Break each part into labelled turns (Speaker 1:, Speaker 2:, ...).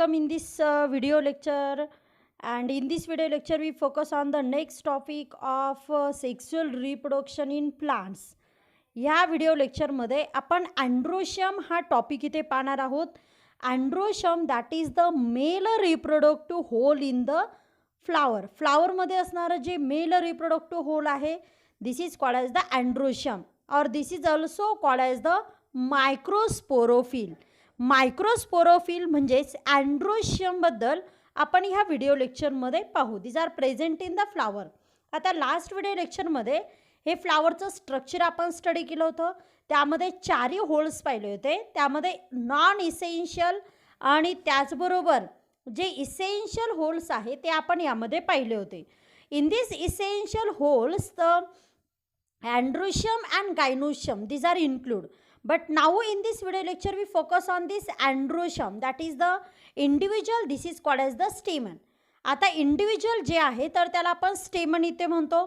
Speaker 1: welcome in this video lecture. And in this video lecture we focus on the next topic of sexual reproduction in plants. ह्या video लेक्चरमध्ये आपण androecium हा topic इथे पाहणार आहोत. Androecium that is the male reproductive whorl in the flower. फ्लावरमध्ये असणारं जे मेल रिप्रोडक्टिव्ह होल आहे this is called as the androecium और this is also called as the microsporophyll. Microsporophyll म्हणजेच अँड्रोशियमबद्दल आपण ह्या व्हिडिओ लेक्चरमध्ये पाहू. This are present in the flower. आता लास्ट व्हिडिओ लेक्चरमध्ये हे फ्लावरचं स्ट्रक्चर आपण स्टडी केलं होतं. त्यामध्ये चारही होल्स पाहिले होते. त्यामध्ये नॉन इसेन्शियल आणि त्याचबरोबर जे इसेन्शियल होल्स आहे ते आपण यामध्ये पाहिले होते. In this essential holes the androecium and gynoecium these are included, but now in this video lecture we focus on this androecium that is the individual. This is called as the stamen. आता individual जे आहे तर त्याला आपण स्टेमन इथे म्हणतो.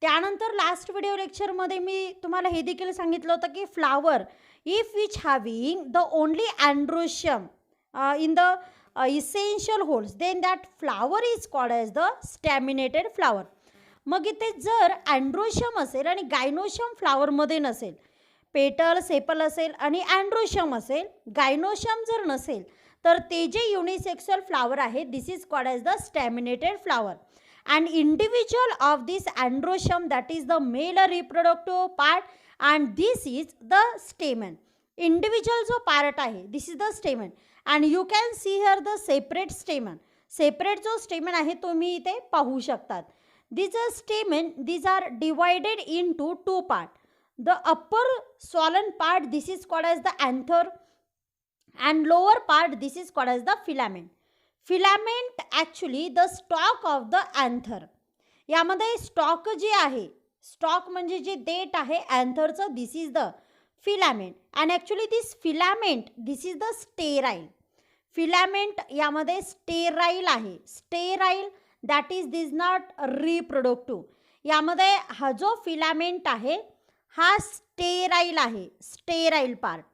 Speaker 1: त्यानंतर last video लेक्चरमध्ये मी तुम्हाला हे देखील सांगितलं होतं की flower if which having the only androecium in the essential whorls then that flower is called as the staminated flower. मग इथे जर अँड्रोशियम असेल आणि गायनोशियम फ्लावरमध्ये नसेल, पेटल सेपल असेल आणि अँड्रोशियम असेल, गायनोशियम जर नसेल तर ते जे युनिसेक्सुअल फ्लावर आहे this is called as the staminated flower. And individual of this androecium that is the male reproductive part and this is the stamen. Individual जो पार्ट आहे this is the stamen and you can see here the separate stamen. Separate जो stamen आहे तो मी इथे पाहू शकतात. These stamen these are divided into two parts. The upper swollen part this is called as the anther and lower part this is called as the filament. Filament actually the stalk of the anther. यामध्ये stalk जे आहे, stalk म्हणजे जे देठ आहे अँथरचं this is the filament and actually this filament this is the sterile. Filament यामध्ये sterile आहे. Sterile that is this not reproductive. यामध्ये हा जो फिलामेंट आहे हा स्टेराईल आहे. Sterile part.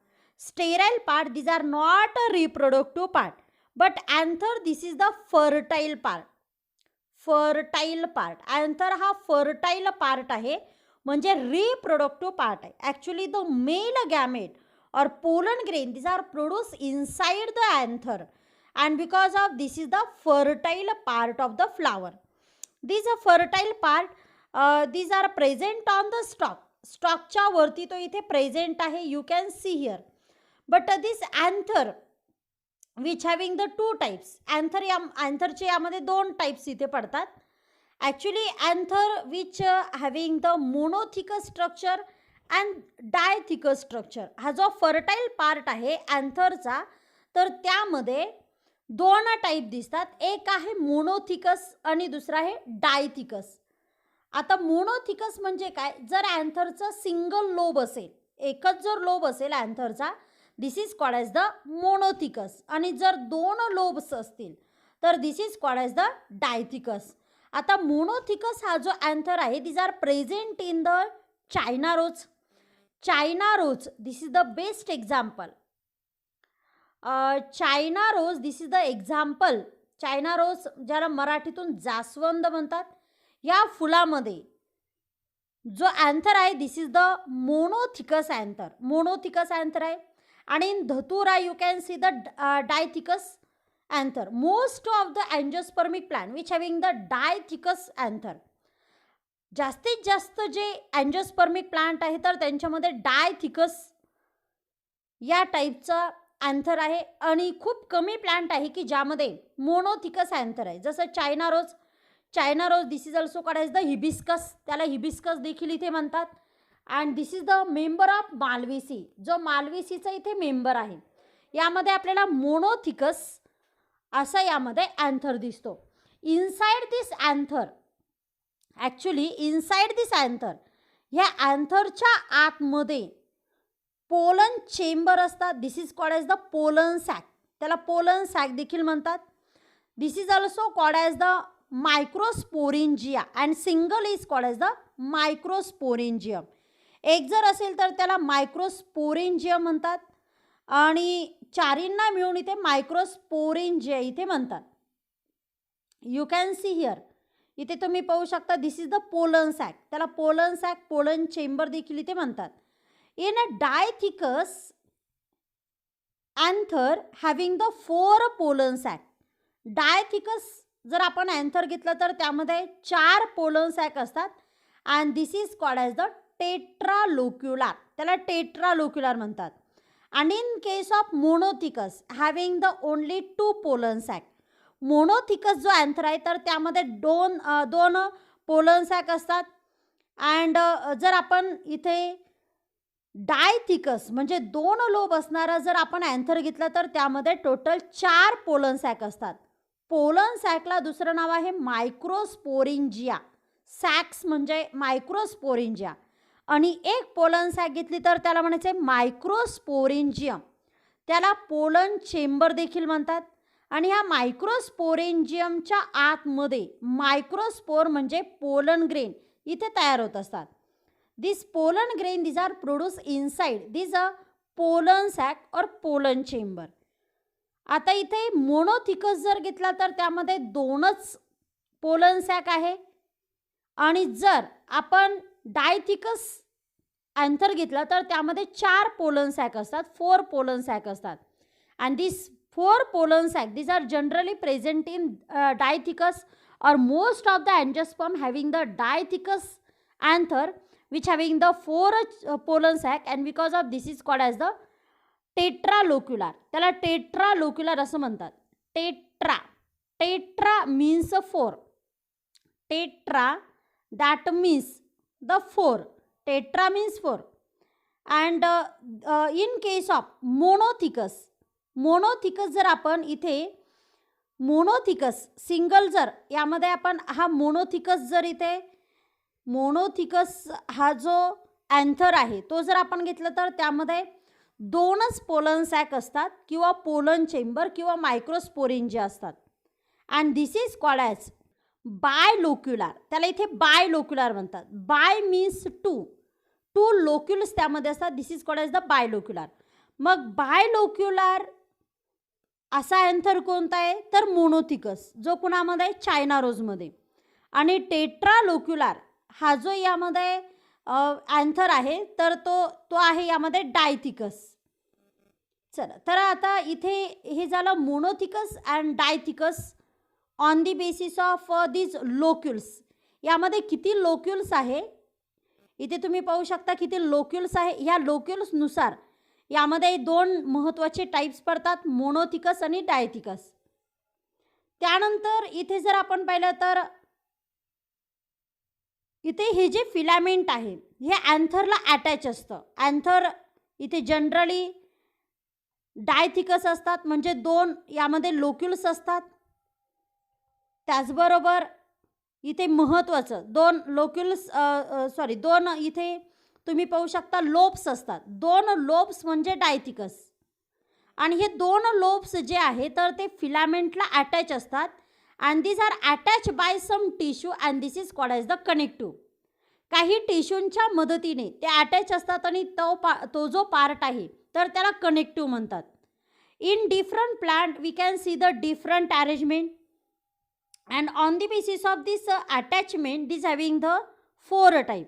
Speaker 1: Sterile part this are not a reproductive part but anther this is the fertile part. Fertile part. Anther हा fertile part आहे म्हणजे रिप्रोडक्टिव्ह पार्ट आहे. Actually the male gamete or pollen grain this are produce inside the anther and because of this is the fertile part of the flower. These are fertile part these are present on the stalk. स्टॉकच्या वरती तो इथे present आहे. You can see here. But this anther which having the two types. अँथरचे यामध्ये दोन types इथे पडतात. Actually anther which having the monothecous structure and dithecous structure. हा जो फर्टाईल पार्ट आहे अँथरचा तर त्यामध्ये दोन टाईप दिसतात. एक आहे मोनोथिकस आणि दुसरा आहे डायथिकस. आता मोनोथिकस म्हणजे काय, जर अँथरचा सिंगल लोब असेल, एकच जर लोब असेल अँथरचा this is called as the monothecous आणि जर दोन लोब्स असतील तर this is called as the dithecous. आता मोनोथिकस हा जो अँथर आहे this are present in the China rose. China rose this is the best example. China rose this is the example. China rose ज्याला मराठीतून जास्वंद म्हणतात, या फुलामध्ये जो अँथर आहे this is the monothecous anther. Monothecous anther आहे आणि इन धतुरा you can see the dithecous anther. Most of the angiospermic plant which having the dithecous anther. जास्तीत जास्त जे अँजिओस्पर्मिक प्लांट आहे तर त्यांच्यामध्ये डायथिकस या टाईपचा अँथर आहे आणि खूप कमी प्लांट आहे की ज्यामध्ये मोनोथिकस अँथर आहे. जसं China rose. China rose this is also called as the hibiscus. त्याला हिबिस्कस देखील इथे म्हणतात. And this is the member of Malvaceae. जो मालवेसीचा इथे मेंबर आहे. यामध्ये आपल्याला मोनोथिकस असा यामध्ये अँथर दिसतो. Inside this anther actually inside this anther ह्या अँथरच्या आतमध्ये पोलन चेंबर असतात. This is called as the pollen sac. त्याला पोलन सॅक देखील म्हणतात. This is also called as the microsporangia and single is called as the microsporangium. एक जर असेल तर त्याला मायक्रोस्पोरेंजियम म्हणतात आणि चारींना मिळून इथे मायक्रोस्पोरेंजिया इथे म्हणतात. You can see here. इथे तुम्ही पाहू शकता this is the pollen sac. त्याला पोलन सॅक, पोलन चेंबर देखील इथे म्हणतात. In a dithecous anther having the 4 pollen sac. Dithecous जर आपण अँथर घेतलं तर त्यामध्ये 4 पोलन सॅक असतात. And this is called as the tetralocular. त्याला टेट्रालोक्युलार म्हणतात. आणि in case of monothecous having the only 2 pollen sac. Monothecous जो अँथर आहे तर त्यामध्ये दोन पोलन सॅक असतात. अँड जर आपण इथे डायथिकस म्हणजे 2 लोब असणारा जर आपण अँथर घेतला तर त्यामध्ये टोटल 4 पोलन सॅक असतात. पोलन सॅकला दुसरं नाव आहे मायक्रोस्पोरेंजिया. सॅक्स म्हणजे मायक्रोस्पोरेंजिया. आणि एक पोलन सॅक घेतली तर त्याला म्हणायचे मायक्रोस्पोरेंजियम. त्याला पोलन चेंबर देखील म्हणतात. आणि ह्या मायक्रोस्पोरेंजियमच्या आतमध्ये मायक्रोस्पोर म्हणजे पोलन ग्रेन इथे तयार होत असतात. This pollen grain these are produced inside this pollen sac or pollen chamber. आता इथे मोनोथिकस जर घेतला तर त्यामध्ये 2च पोलन सॅक आहे. आणि जर आपण डायथिकस अँथर घेतला तर त्यामध्ये 4 पोलन सॅक असतात, 4 पोलन सॅक असतात. And this 4 pollen sac these are generally present in diathecus or most of the angiosperm having the diathecus anther which having the 4 pollen sac, and because of this is called as the tetralocular. त्याला टेट्रालोक्युलर असं म्हणतात. Tetra means 4. Tetra that means the 4. Tetra means 4. and in case of monothecous जर आपण इथे monothecous single जर यामध्ये आपण हा मोनोथिकस हा जो अँथर आहे तो जर आपण घेतला तर त्यामध्ये 2च पोलन सॅक असतात किंवा पोलन चेंबर किंवा मायक्रोस्पोरेंजिया असतात. And this is called as bilocular. त्याला इथे बायलोक्युलार म्हणतात. बाय मीन्स 2 लोक्युल्स त्यामध्ये असतात. This is called as the बायलोक्युलार. मग बायलोक्युलार असा अँथर कोणता आहे तर मोनोथिकस जो कुणामध्ये आहे चायना रोजमध्ये. आणि टेट्रालोक्युलार हा जो यामध्ये अँथर आहे तर तो आहे यामध्ये डायथिकस. चला तर आता इथे हे झालं monothecous and dithecous on the basis of this locules. यामध्ये किती लोक्युल्स आहे इथे तुम्ही पाहू शकता किती लोक्युल्स आहे. ह्या लोक्युल्सनुसार यामध्ये 2 महत्त्वाचे टाईप्स पडतात, मोनोथिकस आणि डायथिकस. त्यानंतर इथे जर आपण पाहिलं तर इथे हे जे फिलामेंट आहे हे अँथरला अटॅच असतं. अँथर इथे जनरली डायथिकस असतात म्हणजे 2 यामध्ये लोक्युल्स असतात. त्याचबरोबर इथे महत्त्वाचं 2 लोक्युल्स 2 इथे तुम्ही पाहू शकता लोब्स असतात. 2 लोब्स म्हणजे डायथिकस. आणि हे 2 लोब्स जे आहे तर ते फिलामेंटला अटॅच असतात. And these are attach by some tissue and this is called as the connective. काही टिश्यूंच्या मदतीने ते अटॅच असतात आणि तो जो पार्ट आहे तर त्याला कनेक्टिव्ह म्हणतात. In different plant we can see the different arrangement and on the basis of this attachment this having the 4 type.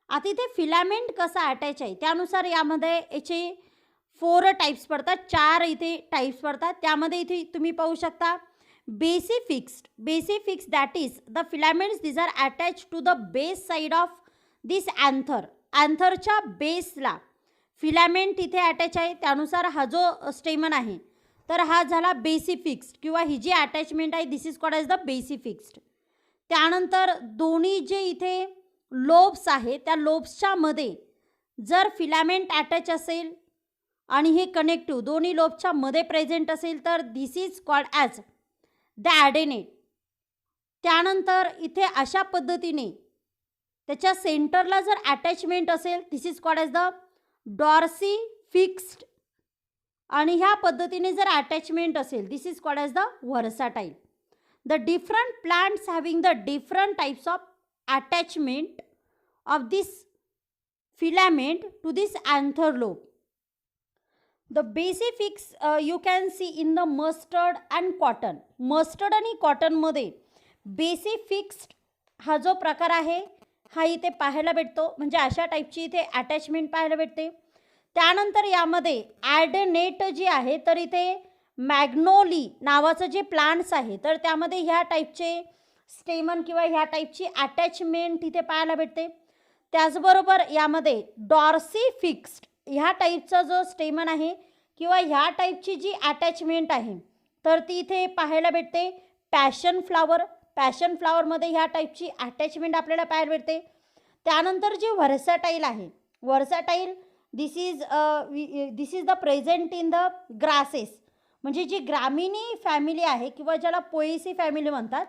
Speaker 1: आता इथे फिलामेंट कसा अटॅच आहे त्यानुसार यामध्ये याचे 4 टाईप्स पडतात, 4 इथे टाईप्स पडतात. त्यामध्ये इथे तुम्ही पाहू शकता basifixed that is the filaments this are attach to the base side of this anther. अँथरच्या बेसला फिलामेंट इथे अटॅच आहे. त्यानुसार हा जो स्टेमन आहे तर हा झाला बेसिफिक्स्ड किंवा ही जी अटॅचमेंट आहे this is called as the बेसिफिक्स्ड. त्यानंतर दोन्ही जे इथे लोब्स आहे त्या लोब्सच्या मध्ये जर फिलामेंट अटॅच असेल आणि हे कनेक्टिव्ह दोन्ही लोब्सच्या मध्ये प्रेझेंट असेल तर this is called as the adnate. त्यानंतर इथे अशा पद्धतीने त्याच्या सेंटरला जर अटॅचमेंट असेल this is called as the dorsifixed. आणि ह्या पद्धतीने जर अटॅचमेंट असेल this is called as the versatile. The different plants having the different types of attachment of this filament to this anther lobe. The basifixed you can see in the mustard and cotton. Mustard आणि कॉटनमध्ये बेसिफिक्स्ड हा जो प्रकार आहे हा इथे पाहायला भेटतो. म्हणजे अशा टाईपची इथे अटॅचमेंट पाहायला भेटते. त्यानंतर यामध्ये ॲडनेट जी आहे तर इथे मॅग्नोली नावाचं जे प्लांट्स आहे तर त्यामध्ये ह्या टाईपचे स्टेमन किंवा ह्या टाईपची अटॅचमेंट इथे पाहायला भेटते. त्याचबरोबर यामध्ये डॉर्सी फिक्स्ड ह्या टाईपचा जो स्टेमन आहे किंवा ह्या टाईपची जी अटॅचमेंट आहे तर ती इथे पाहायला भेटते. पॅशन फ्लावरमध्ये ह्या टाईपची अटॅचमेंट आपल्याला पाहायला भेटते. त्यानंतर जे व्हर्सॅटाईल आहे, versatile this is the present in the grasses. म्हणजे जी ग्रामिनी फॅमिली आहे किंवा ज्याला पोएसी फॅमिली म्हणतात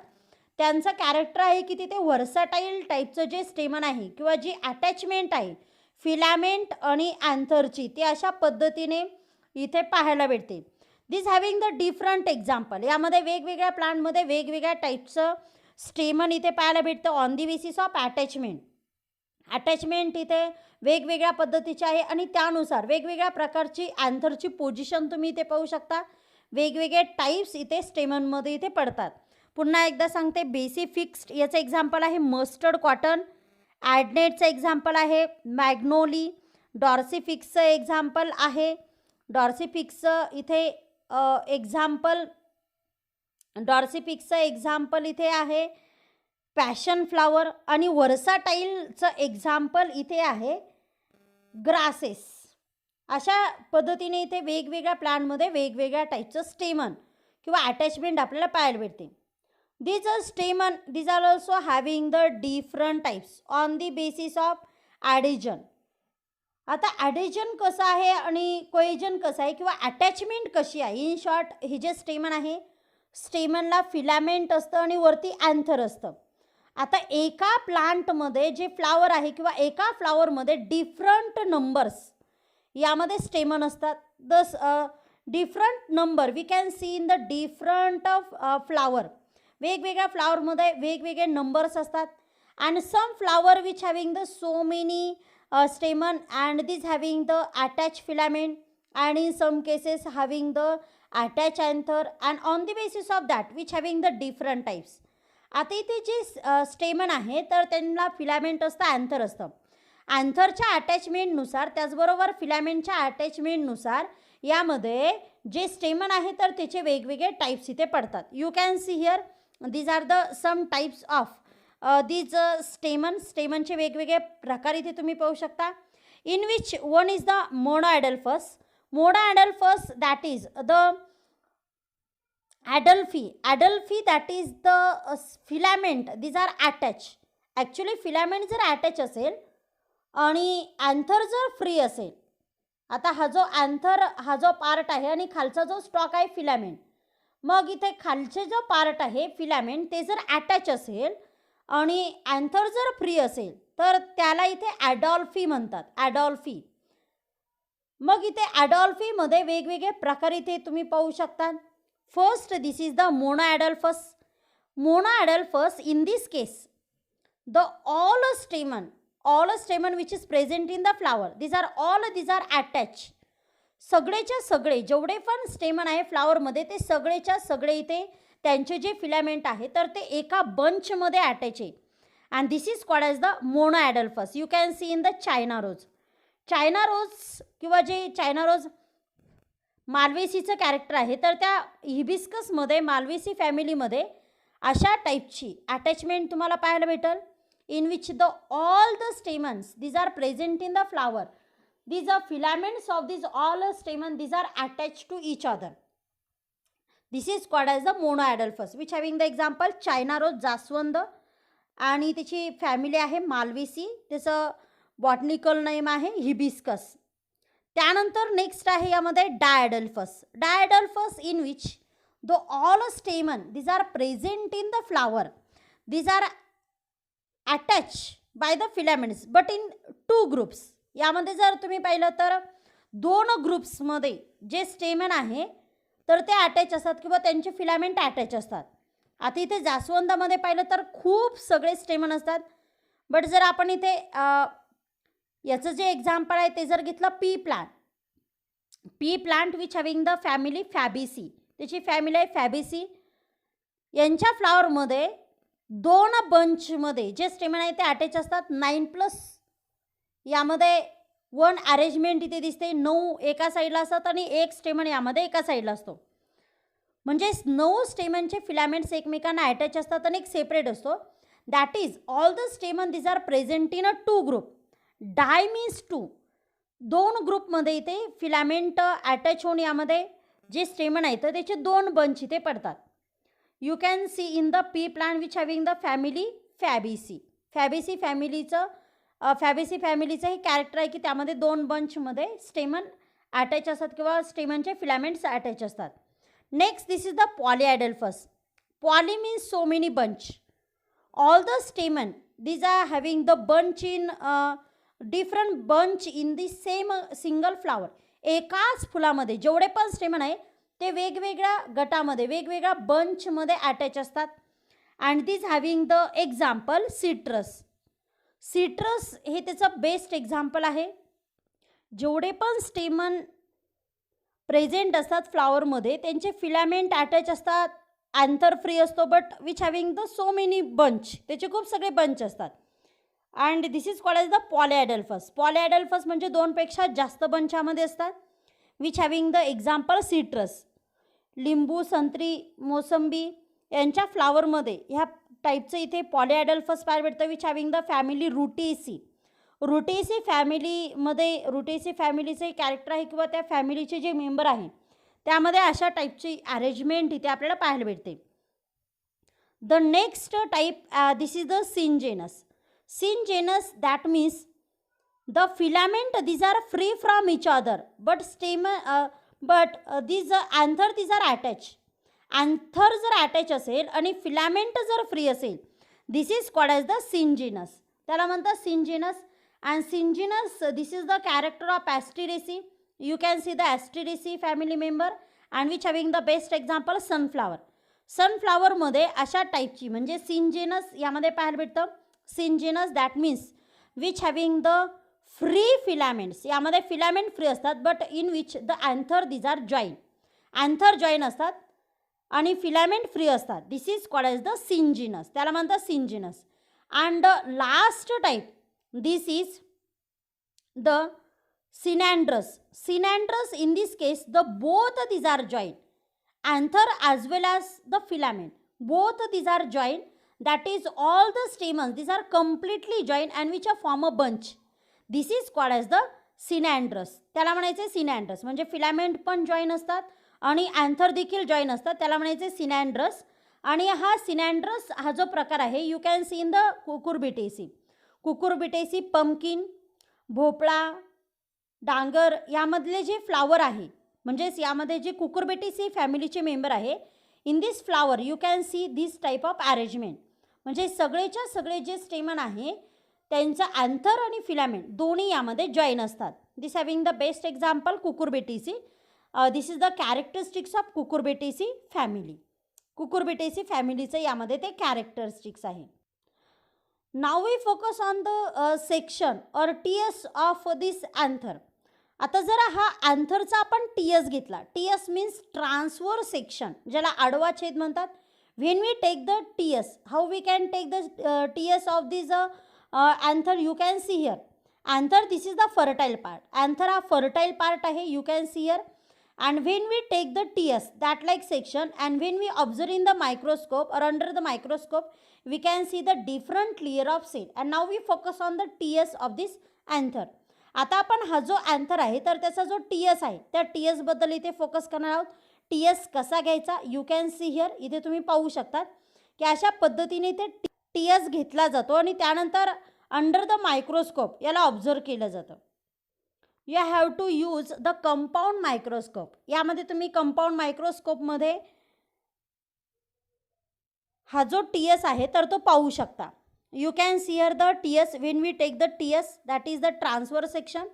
Speaker 1: त्यांचं कॅरेक्टर आहे की तिथे व्हर्सॅटाईल टाईपचं जे स्टेमन आहे किंवा जी अटॅचमेंट आहे फिलामेंट आणि अँथरची ती अशा पद्धतीने इथे पाहायला भेटते. दिस हॅविंग द डिफरंट एक्झाम्पल. यामध्ये वेगवेगळ्या प्लांटमध्ये वेगवेगळ्या टाईपचं स्टेमन इथे पाहायला भेटतं on the basis of attachment इथे वेगवेगळ्या पद्धतीची आहे आणि त्यानुसार वेगवेगळ्या प्रकारची अँथरची पोझिशन तुम्ही इथे पाहू शकता. वेगवेगळे टाईप्स इथे स्टेमनमध्ये इथे पडतात. पुन्हा एकदा सांगते, बेसिफिक्स्ड याचं एक्झाम्पल आहे मस्टर्ड कॉटन, ॲडनेटचं एक्झाम्पल आहे मॅग्नोली, डॉर्सिफिक्सचं एक्झाम्पल आहे डॉर्सिफिक्सचं एक्झाम्पल इथे आहे पॅशन फ्लावर आणि व्हर्सॅटाईलचं एक्झाम्पल इथे आहे ग्रासेस. अशा पद्धतीने इथे वेगवेगळ्या प्लांटमध्ये वेगवेगळ्या टाईपचं स्टेमन किंवा अटॅचमेंट आपल्याला पाहायला भेटते. These are also having the different types on the basis of adhesion. आता ॲडेजन कसं आहे आणि कोएजन कसं आहे किंवा अटॅचमेंट कशी आहे. इन शॉर्ट हे जे स्टेमन आहे स्टेमनला फिलामेंट असतं आणि वरती अँथर असतं. आता एका प्लांटमध्ये जे फ्लावर आहे किंवा एका फ्लावरमध्ये डिफरंट नंबर्स यामध्ये स्टेमन असतात. This different number we can see in the different of flower. वेगवेगळ्या फ्लावरमध्ये वेगवेगळे नंबर्स असतात. And some flower which having the so many stamen and this having the attach filament and in some cases having the attach anther and on the basis of that which having the different types. आता इथे जे स्टेमन आहे तर त्यांना filament असतं, anther असतं. अँथरच्या अटॅचमेंटनुसार त्याचबरोबर फिलामेंटच्या अटॅचमेंटनुसार यामध्ये जे स्टेमन आहे तर त्याचे वेगवेगळे टाईप्स इथे पडतात. You can see here these are the some types of these स्टेमनचे वेगवेगळे प्रकार इथे तुम्ही पाहू शकता. In which one is the monadelphous that is the adelphy that is the filament these are attach. Actually filament जर अटॅच असेल आणि अँथर जर फ्री असेल, आता हा जो अँथर हा जो पार्ट आहे आणि खालचा जो स्टॉक आहे फिलामेंट, मग इथे खालचे जो पार्ट आहे फिलामेंट ते जर अटॅच असेल आणि अँथर जर फ्री असेल तर त्याला इथे ॲडॉल्फी म्हणतात, ॲडॉल्फी. मग इथे ॲडॉल्फीमध्ये वेगवेगळे प्रकार इथे तुम्ही पाहू शकता. First this is the monadelphous in this case the all stamen which is present in the flower these are attached. सगळेच्या सगळे जेवढे पण स्टेमन आहे फ्लावरमध्ये ते सगळेच्या सगळे इथे त्यांचे जे फिलामेंट आहे तर ते एका बंचमध्ये अटॅच आहे. And this is called as the monadelphous. You can see in the China rose किंवा जे चायना रोज मालवेसीचं कॅरेक्टर आहे तर त्या हिबिस्कसमध्ये मालवेसी फॅमिलीमध्ये अशा टाईपची अटॅचमेंट तुम्हाला पाहायला भेटेल. In which all the stamens these are present in the flower. These are filaments of these all stamens, these are attached to each other. This is called as the monoadelphous which having the example China rose, जास्वंद आणि त्याची family आहे मालवेसी, त्याचं botanical name आहे hibiscus. त्यानंतर next आहे यामध्ये डायडल्फस in which the all stamen these are present in the flower, these are attached by the filaments but in two groups. यामध्ये जर तुम्ही पाहिलं तर दोन ग्रुप्समध्ये जे स्टेमन आहे तर ते अटॅच असतात किंवा त्यांचे फिलामेंट अटॅच असतात. आता इथे जास्वंदामध्ये पाहिलं तर खूप सगळे स्टेमन असतात. बट जर आपण इथे याचं जे एक्झाम्पल आहे ते जर घेतलं pea plant, pea plant which having the family Fabaceae, त्याची फॅमिली आहे फॅबिसी. यांच्या फ्लावरमध्ये 2 बंचमध्ये जे स्टेमन आहे ते अटॅच असतात. 9+, यामध्ये 1 अरेंजमेंट इथे दिसते. 9 एका साईडला असतात आणि 1 स्टेमन यामध्ये एका साईडला असतो. म्हणजे 9 स्टेमनचे फिलामेंट्स एकमेकांना अटॅच असतात आणि एक सेपरेट असतो. That is all the stamen this are present in a 2 group. Di means 2. 2 ग्रुपमध्ये इथे फिलामेंट अटॅच होऊन यामध्ये जे स्टेमन आहे तर त्याचे 2 बंच इथे पडतात. You can see in the pea plant which having the family Fabaceae. Fabaceae फॅमिलीचं हे कॅरेक्टर आहे की त्यामध्ये 2 बंचमध्ये स्टेमन अटॅच असतात किंवा स्टेमनचे फिलामेंट्स अटॅच असतात. Next this is the polyadelphous. Poly means so many bunch. All the stamen these are having the bunch in different bunch in the same single flower. एकाच फुलामध्ये जेवढे पण स्टेमन आहे ते वेगवेगळ्या गटामध्ये वेगवेगळ्या बंचमध्ये अटॅच असतात. And this having the example citrus. Citrus हे त्याचं बेस्ट एक्झाम्पल आहे. जेवढे पण स्टेमन प्रेझेंट असतात फ्लावरमध्ये त्यांचे फिलामेंट अटॅच असतात. अँथर फ्री असतो but which having the so many bunch, त्याचे खूप सगळे बंच असतात. And this is called as the polyadelphous. Polyadelphous म्हणजे 2पेक्षा जास्त बंचामध्ये असतात. Which having the example citrus. लिंबू, संत्री, मोसंबी यांच्या फ्लावरमध्ये ह्या टाईपचं इथे पॉलीॲडल्फस पाहायला भेटतं. Which having the family Rutaceae. Rutaceae फॅमिलीचे कॅरेक्टर आहे किंवा त्या फॅमिलीचे जे मेंबर आहे त्यामध्ये अशा टाईपची अरेंजमेंट इथे आपल्याला पाहायला भेटते. The next type this is the syngenesious. Syngenesious that means the filament these are free from each other but these anthers these are attached. Anther जर अटॅच असेल आणि फिलामेंट जर फ्री असेल this is called as the syngenesious. त्याला म्हणतात syngenesious. And syngenesious this is the character of Asteraceae. You can see the Asteraceae family member and which having the best example sunflower. सनफ्लावरमध्ये अशा टाईपची म्हणजे syngenesious यामध्ये पाहायला भेटतं. Syngenesious that means which having the free filaments. यामध्ये filament free असतात but in which the anther these R join. Anther join असतात आणि फिलामेंट फ्री असतात. This is called as the syngenesious. त्याला म्हणतात syngenesious. And last type this is the synandrous. Synandrous in this case the both these are joined, anther as well as the filament, both these are joined, that is all the stamens these are completely joined and which form a bunch. This is called as the सिनॅन्ड्रस. त्याला म्हणायचे सिनॅन्ड्रस म्हणजे filament पण join असतात आणि anther देखील join असतात. त्याला म्हणायचे सिनॅन्ड्रस. आणि हा सिनॅन्ड्रस हा जो प्रकार आहे you can see in the Cucurbitaceae. Cucurbitaceae, pumpkin, भोपळा, डांगर यामधले जे फ्लावर आहे म्हणजेच यामध्ये जे कुकुरबिटेसी फॅमिलीचे मेंबर आहे in this flower you can see this type of arrangement. म्हणजे सगळेच्या सगळे जे स्टेमन आहे त्यांचा अँथर आणि फिलामेंट दोन्ही यामध्ये जॉईन असतात. This having the best example Cucurbitaceae. This is the characteristics of Cucurbitaceae family. Cucurbitaceae फॅमिलीचं यामध्ये ते कॅरेक्टरिस्टिक्स आहे. Now we focus on the section or TS of this anther. आता जरा हा अँथरचा आपण टीएस घेतला. टीएस मीन्स ट्रान्सफर सेक्शन, ज्याला आडवा छेद म्हणतात. When we take the TS, how we can take the TS of this anther. You can see here anther this is the fertile part. Anther हा फर्टाईल पार्ट आहे. You can see here. And when we take the TS that like section and when we observe in the microscope or under the microscope we can see the different layer of cell. And now we focus on the TS of this anther. आता आपण हा जो anther आहे तर त्याचा जो TS आहे त्या TS बद्दल इथे फोकस करणार आहोत. TS कसा घ्यायचा यू कॅन सी हिअर. इथे तुम्ही पाहू शकता की अशा पद्धतीने ते TS घेतला जातो आणि त्यानंतर अंडर द मायक्रोस्कोप याला ऑब्झर्व केलं जातं. You have to use the compound microscope. यामध्ये तुम्ही कंपाऊंड मायक्रोस्कोपमध्ये हा जो TS आहे तर तो पाहू शकता. You can see here the TS. When we take the TS that is the transfer section.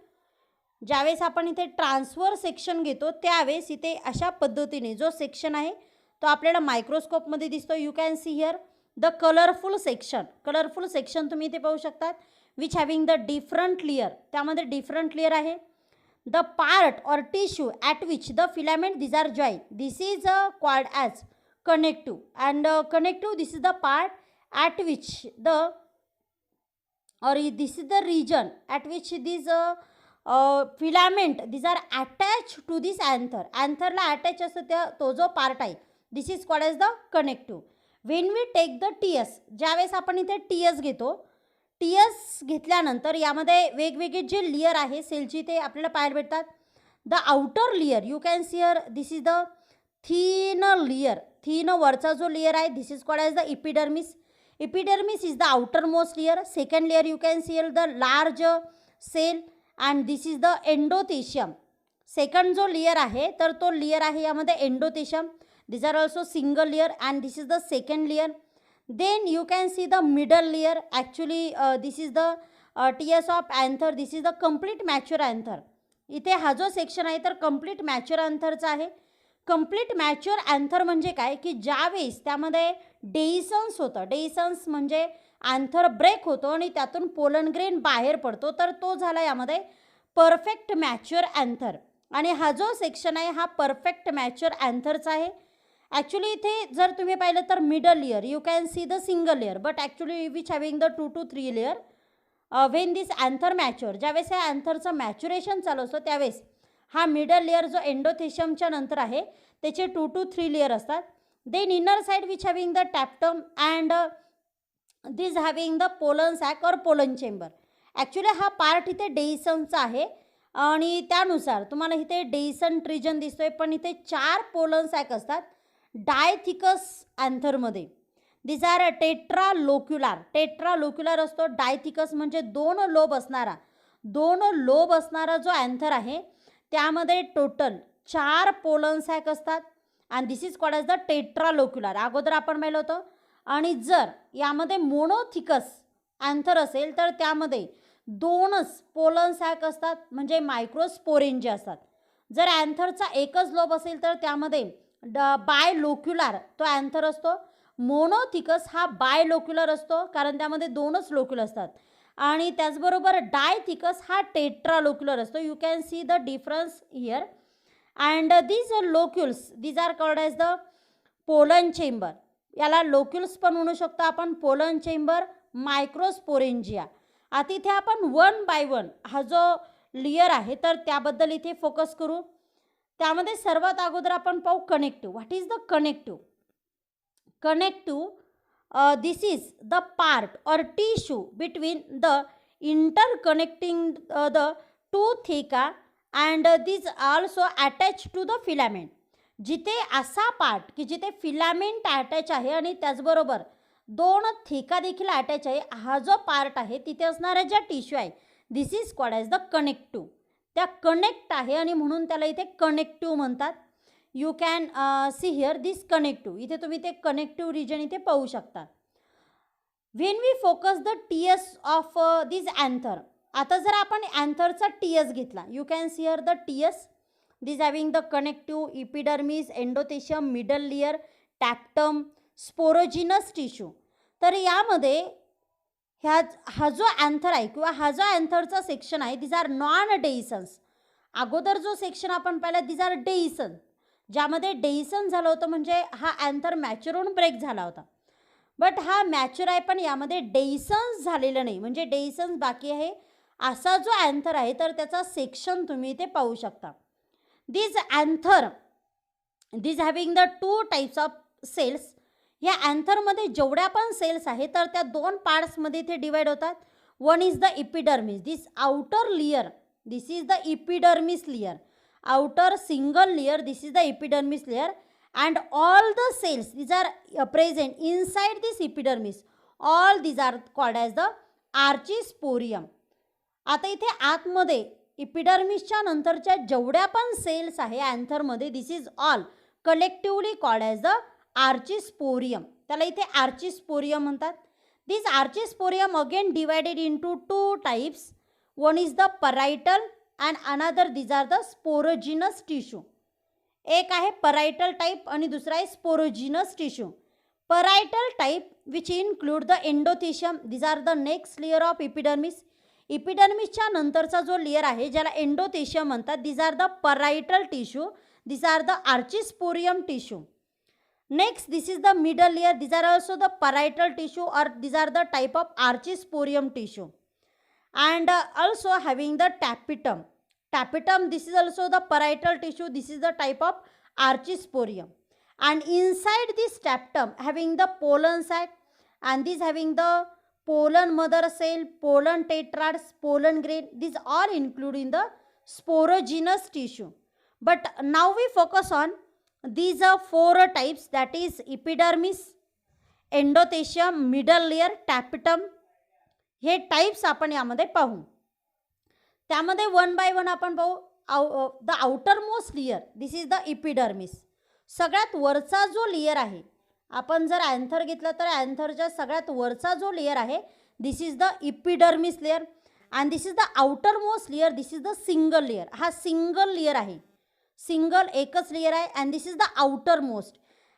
Speaker 1: ज्यावेळेस आपण इथे ट्रान्सफर सेक्शन घेतो त्यावेळेस इथे अशा पद्धतीने जो सेक्शन आहे तो आपल्याला मायक्रोस्कोपमध्ये दिसतो. You can see here the colourful section. Colourful section तुम्ही इथे पाहू शकतात. Which having the different layer. त्यामध्ये डिफरंट लेयर आहे. the part or tissue at which the filament these are joined. This is called as connective. And connective, this is the part at which the this is the region at which these filament these are attached to this anther. Antherला attach असतो त्या तो जो part आहे, this is called as the connective. When we take the TS, ज्यावेळेस आपण इथे TS घेतो, टीएस घेतल्यानंतर यामध्ये वेगवेगळे जे लेयर आहे सेलची ते आपल्याला पाहायला भेटतात. The outer layer you can see here, this is the thin layer. Thin वरचा जो लेयर आहे this is called as the epidermis. Epidermis is the outermost layer. Second layer you can see the large cell and this is the endothelium. Second जो layer आहे तर तो layer आहे यामध्ये endothelium. These are also single layer and this is the second layer. Then you can see the middle layer. Actually this is the TS of anther. This is the complete mature anther. इथे हा जो section आहे तर complete mature antherचा आहे. Complete mature anther म्हणजे काय की ज्यावेळेस त्यामध्ये डेइसन्स होतं, डेइसन्स म्हणजे अँथर ब्रेक होतो आणि त्यातून पोलन ग्रेन बाहेर पडतो, तर तो झाला यामध्ये परफेक्ट मॅच्युअर अँथर. आणि हा जो सेक्शन आहे हा परफेक्ट मॅच्युअर अँथरचा आहे. ॲक्च्युली इथे जर तुम्ही पाहिलं तर middle layer you can see the single layer, but actually which having the 2 to 3 layer. Wien this anther mature, ज्यावेळेस या अँथरचं मॅच्युरेशन चालू असतं त्यावेळेस हा मिडल लेयर जो एंडोथेशियमच्या नंतर आहे त्याचे 2 to 3 लेयर असतात. Then inner side which having the tapetum and this having the pollen sac or pollen chamber. Actually हा पार्ट इथे डेइसनचा आहे आणि त्यानुसार तुम्हाला इथे डेइसंट रिजन दिसतोय, पण इथे 4 पोलन सॅक असतात डायथिकस अँथरमध्ये. दिस आर टेट्रालोक्युलार. टेट्रालोक्युलार असतो. डायथिकस म्हणजे 2 लोब असणारा जो अँथर आहे त्यामध्ये टोटल 4 पोलन सॅक असतात आणि this is called as the टेट्रालोक्युलार. अगोदर आपण पाहिलं होतं. आणि जर यामध्ये मोनोथिकस अँथर असेल तर त्यामध्ये 2च पोलन सॅक असतात म्हणजे मायक्रोस्पोरेंजिया असतात. जर अँथरचा एकच लोब असेल तर त्यामध्ये बायलोक्युलार तो अँथर असतो. मोनोथिकस हा बायलोक्युलर असतो कारण त्यामध्ये 2च लोक्युल असतात. आणि त्याचबरोबर डायथिकस हा टेट्रालोक्युलर असतो. You can see the difference here. And these locules these are called as the pollen chamber. याला लोक्युल्स पण म्हणू शकतो आपण, पोलन चेंबर, मायक्रोस्पोरेंजिया. आता इथे आपण 1 by 1 हा जो लेयर आहे तर त्याबद्दल इथे फोकस करू. त्यामध्ये सर्वात अगोदर आपण पाहू connective. What is the connective? Connective this is the part or tissue between the interconnecting the two theca and these also attached to the filament. जिथे असा पार्ट की जिथे फिलामेंट अटॅच आहे आणि त्याचबरोबर 2 थेका देखील अटॅच आहे, हा जो पार्ट आहे तिथे असणारा ज्या टिश्यू आहे this is called as the connective. त्या कनेक्ट आहे आणि म्हणून त्याला इथे कनेक्टिव्ह म्हणतात. You can see here this connective. इथे तुम्ही ते कनेक्टिव्ह रिजन इथे पाहू शकता. When we focus the TS of this anther. आता जर आपण अँथरचा टीएस घेतला, you can see here the TS. This having the connective, epidermis, endothecium, middle layer, tapetum, sporogenous tissue. तर यामध्ये हा जो अँथर आहे किंवा हा जो अँथरचा सेक्शन आहे दिस आर नॉन डेइसन्स. अगोदर जो सेक्शन आपण पाहिला दिस आर डेइसन, ज्यामध्ये डेइसन झालं होतं म्हणजे हा अँथर मॅच्युअर होऊन ब्रेक झाला होता. बट हा मॅच्युअर आहे पण यामध्ये डेइसन्स झालेलं नाही, म्हणजे डेइसन्स बाकी आहे. असा जो अँथर आहे तर त्याचा सेक्शन तुम्ही इथे पाहू शकता. This anther this having the 2 types of cells. या अँथरमध्ये जेवढ्या पण सेल्स आहेत तर त्या 2 पार्ट्समध्ये इथे डिवाइड होतात. One is the epidermis. This outer layer this is the epidermis layer. outer single layer this is the epidermis layer and all the cells these are present inside this epidermis. All these are called as the archisporium. आता इथे आतमध्ये इपिडर्मिसच्या नंतरच्या जेवढ्या पण cells आहे अँथरमध्ये this is all collectively called as the archesporium. त्याला इथे आर्चिस्पोरियम म्हणतात. This archesporium again divided into 2 types. One is the parietal and another these are the sporogenous tissue. एक आहे परायटल टाइप आणि दुसरा आहे sporogenous tissue. Parietal type which include the endothelium, these are the next layer of epidermis. इपिडर्मिसच्या नंतरचा जो layer आहे ज्याला एंडोथेशियम म्हणतात, these are the parietal tissue, these are the archesporium tissue. Next, this is the middle layer. These are also the parietal tissue, or these are the type of archisporium tissue. And also having the tapetum. Tapetum, this is also the parietal tissue. This is the type of archisporium. And inside this tapetum, having the pollen sac, and this having the pollen mother cell, pollen tetrads, pollen grain. These all include in the sporogenous tissue. But now we focus on these are four types, that is epidermis, endothecium, middle layer, tapetum. हे types आपण यामध्ये पाहू. त्यामध्ये one by one आपण पाहू. The outer most layer, this is the epidermis. सगळ्यात वरचा जो लेयर आहे, आपण जर अँथर घेतला तर अँथरच्या सगळ्यात वरचा जो लेयर आहे, this is the epidermis layer. And this is the outer most layer, this is the single layer. हा सिंगल लेयर आहे, सिंगल एकच लेयर आहे. And this is the outer most.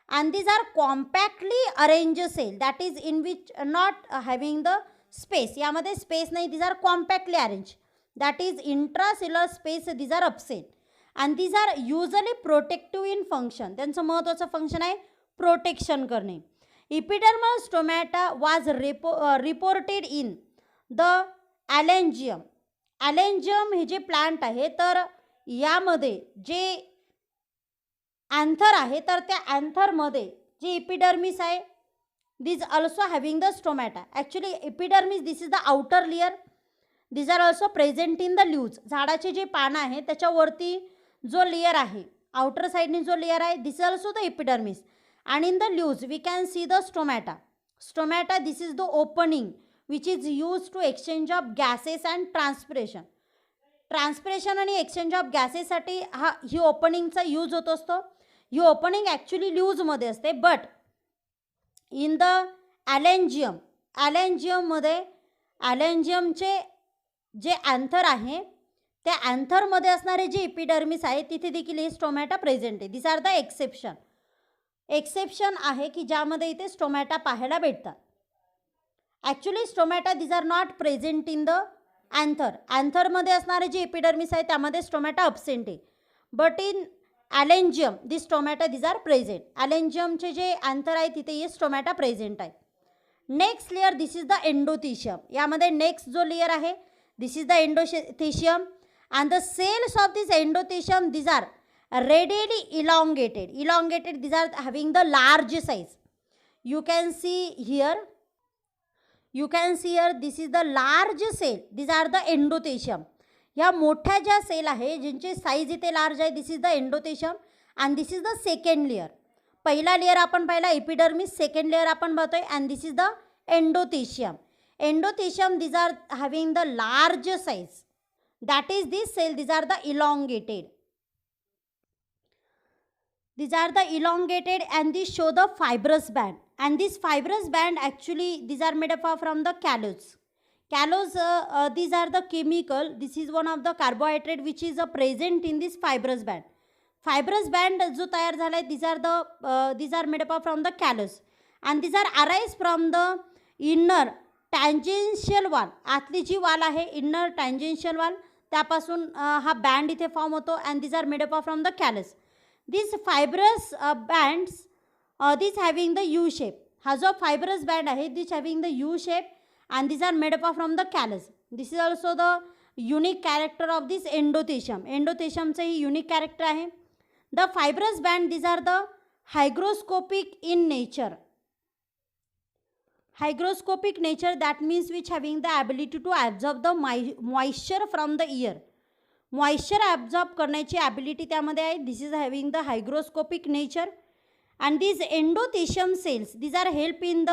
Speaker 1: And these are compactly arrange cell, that is in which not having the space. यामध्ये space नाही, these are compactly arrange, that is intracellular space, these are upset. And these are usually protective in function. त्यांचं महत्त्वाचं function आहे protection करणे. Epidermal stomata वाज reported in the ॲलेंजियम. ॲलेंजियम हे जे plant आहे, तर यामध्ये जे अँथर आहे, तर त्या अँथरमध्ये जे इपिडर्मिस आहे, this also having the stomata. Actually epidermis this is the outer layer, this are also present in the leaves. झाडाचे जे पानं आहे त्याच्यावरती जो लेयर आहे, आउटर साईडने जो लेयर आहे, this is also the epidermis. And in the leaves we can see the stomata. Stomata this is the opening which is use to exchange of gases and transpiration. Transpiration आणि exchange of गॅसेससाठी ही ओपनिंगचा use होत असतो. ही opening actually ल्यूजमध्ये असते. But in the Alangium, ॲलेंजियममध्ये ॲलेंजियमचे जे अँथर आहे, त्या अँथरमध्ये असणारे जे इपिडर्मिस आहे, तिथे देखील हे स्टोमॅटा प्रेझेंट आहे. This are the exception. Exception आहे की ज्यामध्ये इथे स्टोमॅटा पाहायला भेटतात. Actually stomata this are not present in the anther. अँथरमध्ये असणारे जे इपिडर्मिस आहे त्यामध्ये स्टोमॅटा अब्सेंट आहे. But in Alangium this stomata this are present. ॲलेंजियमचे जे अँथर आहे तिथे हे स्टोमॅटा प्रेझेंट आहे. Next layer, this is the endothecium. यामध्ये नेक्स्ट जो लेयर आहे, this is the endothecium. And the cells of this endothecium this are radially elongated. Elongated, this are having the large size. You can see here, you can see here, this is the large cell, these are the endothecium. ह्या मोठ्या ज्या cell आहे ज्यांची size इथे large आहे, this is the endothecium. And this is the second layer. पहिला layer आपण पाहिला एपिडर्मिस, सेकंड लेयर आपण पाहतोय. And this is the endothecium. Endothecium this are having the large size, that is this cell, this are the elongated. These are the elongated and these show the fibrous band. And this fibrous band actually these are made up from the callose. Callose, these are the chemical. This is one of the carbohydrate which is present in this fibrous band. Fibrous band जो तयार झाला आहे, these are made up from the callose. And these are arise from the inner tangential wall. आतली जी वाल आहे inner tangential wall, त्यापासून हा band इथे फॉर्म होतो. And these are made up from the callose. These fibrous bands, these having the U shape. हा जो fibrous band आहे, this having the U shape, and these are made up from the callus. This is also the unique character of this endothecium. Endothecium चे ही unique character आहे. The fibrous band, these are the hygroscopic in nature. Hygroscopic nature, that means which having the ability to absorb the moisture from the air. Moisture absorb करण्याची ability त्यामध्ये आहे. This is having the hygroscopic nature. And this endothecium cells this are help in the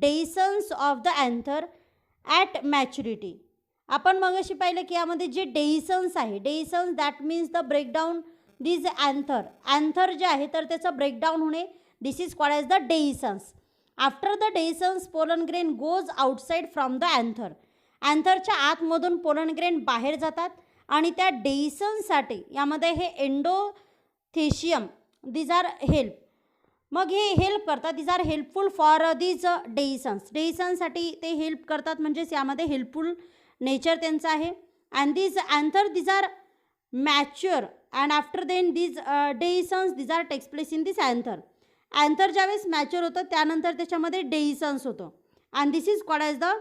Speaker 1: dehiscence of the anther at maturity. आपण मगाशी पाहिलं की यामध्ये जे dehiscence आहे, dehiscence that means the breakdown this anther. Anther जे आहे तर त्याचं ब्रेकडाऊन होणे, this is called as the dehiscence. After the dehiscence pollen grain goes outside from the anther. अँथरच्या आतमधून पोलन ग्रेन बाहेर जातात आणि त्या डेइसन्ससाठी यामध्ये हे एंडोथेशियम दिज आर हेल्प. मग हे हेल्प करतात, these are helpful for these dehiscence. डेइसन्ससाठी ते हेल्प करतात, म्हणजेच यामध्ये हेल्पफुल नेचर त्यांचं आहे. And these anther these are mature and after then these dehiscence these are takes place in this anther. anther ज्यावेळेस मॅच्युअर होतं त्यानंतर त्याच्यामध्ये डेहिसन्स होतं and this is called as the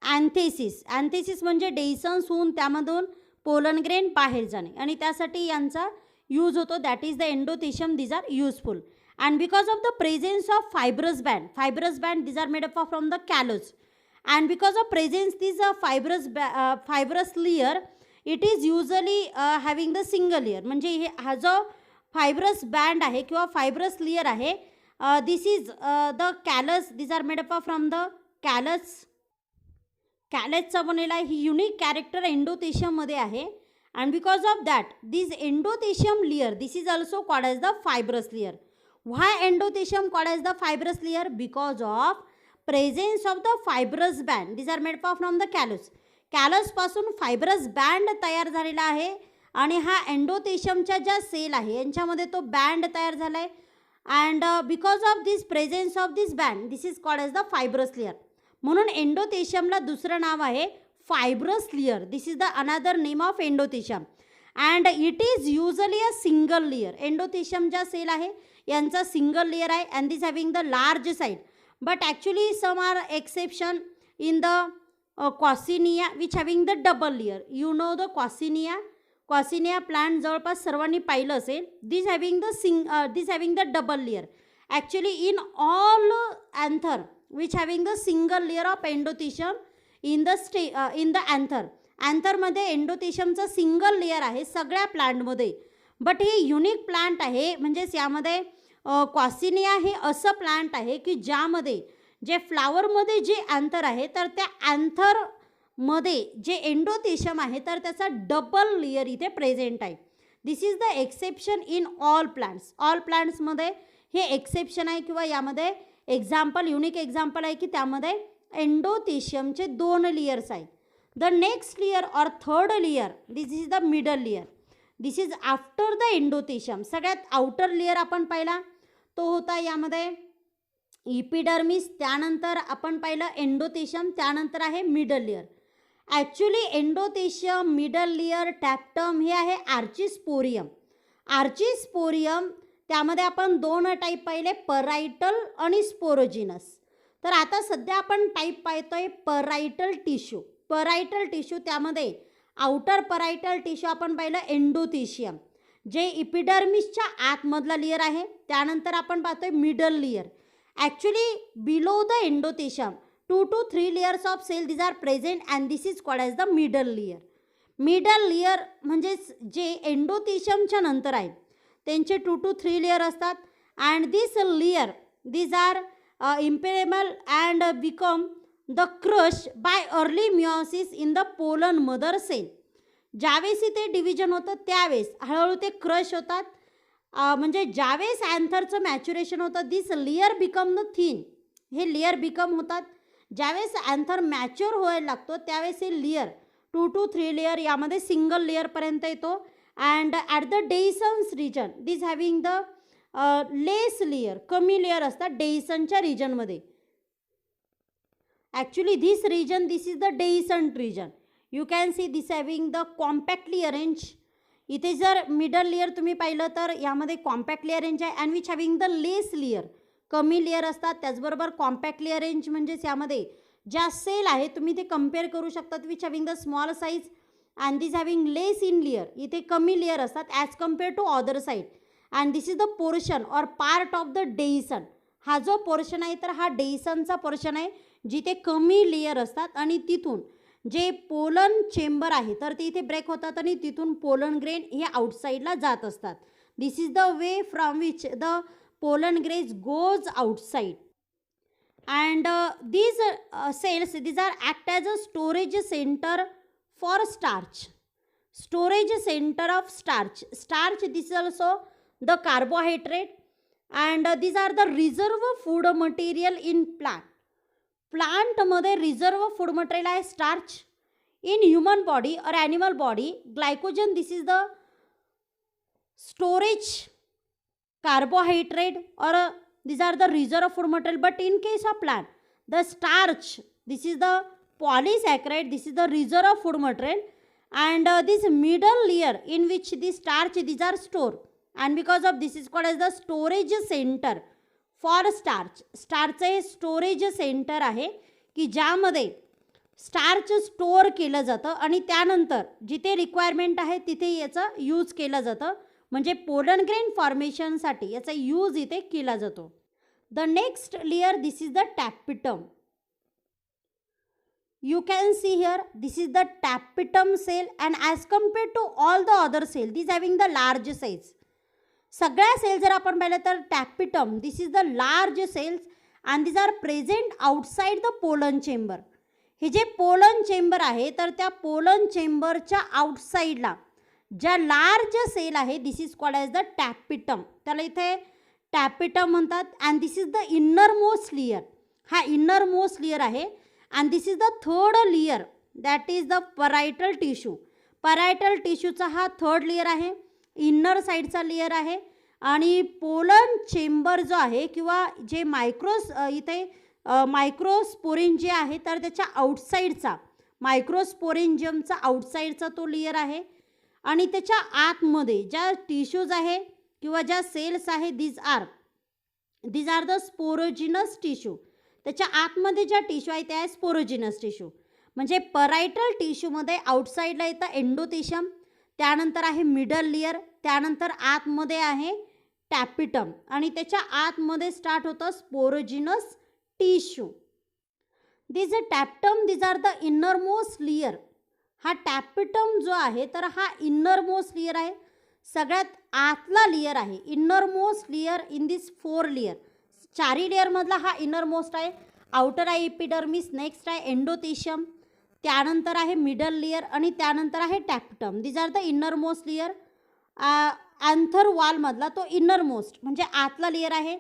Speaker 1: anthesis. Anthesis म्हणजे dehiscence होऊन त्यामधून पोलन ग्रेन बाहेर जाणे आणि त्यासाठी यांचा यूज होतो. That is the endothecium. These are useful and because of the presence of fibrous band these are made up of from the callus and because of presence this fibrous layer it is usually having the single layer. म्हणजे हा जो fibrous band आहे किंवा fibrous layer आहे this is the callus. This are made up of from the कॅलसचा बनलेला ही unique character एंडोथेशियममध्ये आहे and because of that this endothecium layer this is also called as the fibrous layer. Why endothecium called as the fibrous layer? Because of presence of the fibrous band. These are made up from the callus. Callus पासून fibrous band तयार झालेला आहे आणि हा एंडोथेशियमच्या ज्या cell आहे यांच्यामध्ये तो बँड तयार झाला आहे and because of this presence of this band this is called as the fibrous layer. म्हणून एंडोथेशियमला दुसरं नाव आहे fibrous layer. This is the another name of endothecium and it is usually a single layer. Endothecium ज्या cell आहे यांचा single layer आहे and this having the large side but actually some are exception in the quasinia which having the double layer. You know the क्वासिनिया plant जवळपास सर्वांनी पाहिलं असेल. This having the double layer. Actually in all anther which having the single layer of endothecium in the अँथरमध्ये एंडोथेशियमचं single layer आहे सगळ्या प्लांटमध्ये. But हे युनिक प्लांट आहे म्हणजेच यामध्ये क्वासिनिया हे असं प्लांट आहे की ज्यामध्ये जे फ्लावरमध्ये जे अँथर आहे तर त्या अँथरमध्ये जे एंडोथेशियम आहे तर त्याचा डबल लेयर इथे प्रेझेंट आहे. This is the exception in all plants. All प्लांट्समध्ये हे एक्सेप्शन आहे किंवा यामध्ये युनिक एक्झाम्पल आहे की त्यामध्ये एंडोथेशियमचे 2 लेयर्स आहेत. द नेक्स्ट लेयर और third layer this is the middle layer. This is after the endothecium. सगळ्यात आउटर लेयर आपण पाहिला तो होता यामध्ये इपिडर्मिस, त्यानंतर आपण पाहिलं एंडोथेशियम, त्यानंतर आहे middle layer. Actually endothecium, middle layer, tapetum हे आहे आर्चिस्पोरियम. आर्चिस्पोरियम त्यामध्ये आपण 2 टाईप पाहिले परायटल आणि स्पोरोजिनस. तर आता सध्या आपण टाईप पाहतोय परायटल टिश्यू. परायटल टिश्यू त्यामध्ये आउटर परायटल टिश्यू आपण पाहिलं एंडोथेशियम जे इपिडर्मिसच्या आतमधला लेयर आहे. त्यानंतर आपण पाहतोय middle layer. Actually below the endothecium 2 to 3 layers of cell these are present and this is called as the middle layer. Middle layer म्हणजे जे एंडोथेशियमच्या नंतर आहेत त्यांचे 2 to 3 लेयर असतात and this layer these are impermeable and become the crush by early meiosis in the pollen mother cell. ज्यावेळेस ते division होतं त्यावेळेस हळूहळू ते क्रश होतात. म्हणजे ज्यावेळेस अँथरचं मॅच्युरेशन होतं this layer become the thin. हे लेयर बिकम होतात. ज्यावेळेस अँथर मॅच्युअर व्हायला लागतो त्यावेळेस हे लेयर 2 to 3 लेयर यामध्ये सिंगल लेयरपर्यंत येतो and at the dehiscence region this having the less layer. कमी लेयर असतात डेहिसनच्या रिजनमध्ये. Actually this region this is the dehiscent region. You can see this having the compactly arrange. इथे जर middle layer तुम्ही पाहिलं तर यामध्ये कॉम्पॅक्टली अरेंज आहे and which having the less layer. कमी लेयर असतात. त्याचबरोबर कॉम्पॅक्टली अरेंज म्हणजेच यामध्ये ज्या सेल आहे तुम्ही ते कम्पेअर करू शकतात which having the small size and this having less in layer. इथे कमी लेयर असतात as compare to other side and this is the portion or part of the dehiscence. हा जो पोर्शन आहे तर हा डेहिसनचा पोर्शन आहे जिथे कमी लेयर असतात आणि तिथून जे पोलन चेंबर आहे तर ते इथे ब्रेक होतात आणि तिथून पोलन ग्रेन हे आउटसाईडला जात असतात. This is the way from which the pollen grains goes outside and these cells these are act as a storage center for starch. Storage center of starch. This is also the carbohydrate and these are the reserve food material in plant. Plant मध्ये reserve food material आहे starch. In human body or animal body glycogen this is the storage carbohydrate or these are the reserve food material but in case of plant the starch this is the polysaccharide, this is the reserve of food material, and this middle layer in which the starch, these are stored, and because of this is called as the storage center for starch. Starch हे storage centre आहे की ज्यामध्ये starch store केलं जातं आणि त्यानंतर जिथे requirement आहे तिथे याचं यूज केलं जातं, म्हणजे पोलन ग्रेन फॉर्मेशनसाठी याचा यूज इथे केला जातो. The next layer, this is the tapetum. You can see here, this is the tapetum cell, and as compared to all the other cell, these having the large size. सगळ्या cell जर आपण पाहिलं तर tapetum, this is the large cells and this are present outside the pollen chamber. हे जे pollen chamber आहे तर त्या पोलन चेंबरच्या आउटसाईडला ज्या लार्ज सेल आहे, this is called as the tapetum. त्याला इथे टॅपिटम म्हणतात. And this is the inner most layer. हा इन्नर मोस्ट लेयर आहे. And this is the third layer, that is the parietal tissue. Parietal टिश्यूचा हा third layer आहे, inner साईडचा layer आहे. आणि पोलन चेंबर जो आहे किंवा जे इथे मायक्रोस्पोरिन जे आहे तर त्याच्या आउटसाईडचा मायक्रोस्पोरेंजियमचा आउटसाईडचा तो लेयर आहे. आणि त्याच्या आतमध्ये ज्या टिश्यूज आहे किंवा ज्या सेल्स आहे, these are the sporogenous tissue. त्याच्या आतमध्ये ज्या टिश्यू आहे त्या आहे स्पोरोजिनस टिश्यू. म्हणजे परायटल टिश्यूमध्ये आउटसाईडला येतं एंडोथिशियम, त्यानंतर आहे मिडल लेयर, त्यानंतर आतमध्ये आहे टॅपिटम आणि त्याच्या आतमध्ये स्टार्ट होतं sporogenous tissue. This tapetum, these are the inner most layer. हा टॅपिटम जो आहे तर हा इन्नर मोस्ट लेयर आहे, सगळ्यात आतला लेयर आहे. Inner most layer in this 4 layer, 4 लेयरमधला हा इन्नर मोस्ट आहे. आउटर आहे एपिडर्मिस, नेक्स्ट आहे एंडोथिशियम, त्यानंतर आहे मिडल लेयर आणि त्यानंतर आहे tapetum. These are the inner most layer. Anther वॉलमधला तो इन्नर मोस्ट म्हणजे आतला लेयर आहे.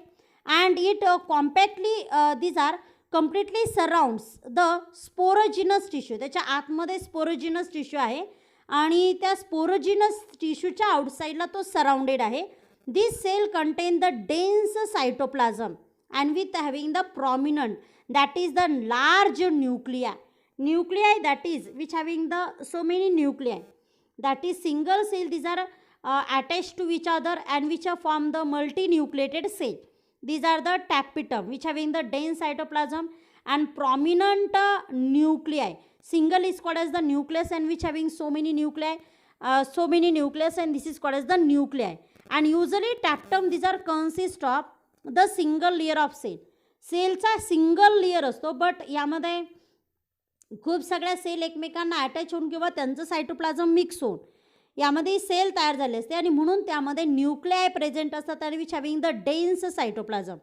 Speaker 1: And it compactly these are completely surrounds the sporogenous tissue. त्याच्या आतमध्ये स्पोरोजिनस टिश्यू आहे आणि त्या स्पोरोजिनस टिश्यूच्या आउटसाईडला तो सराउंडेड आहे. This cell contain the dense cytoplasm and with having the prominent, that is the large nuclei that is which having the so many nuclei, that is single cell, these are attached to each other and which form the multinucleated cell. These are the tapetum which having the dense cytoplasm and prominent nuclei. Single is called as the nucleus and which having so many nucleus and this is called as the nuclei. And usually tapetum, these are consist of the single layer of cell. सेलचा single layer असतो, but यामध्ये खूप सगळ्या sale एकमेकांना attach होऊन किंवा त्यांचं cytoplasm mix होऊन यामध्ये सेल तयार झाले असते आणि म्हणून त्यामध्ये न्यूक्लिआय प्रेझेंट असतात आणि which having the dense cytoplasm.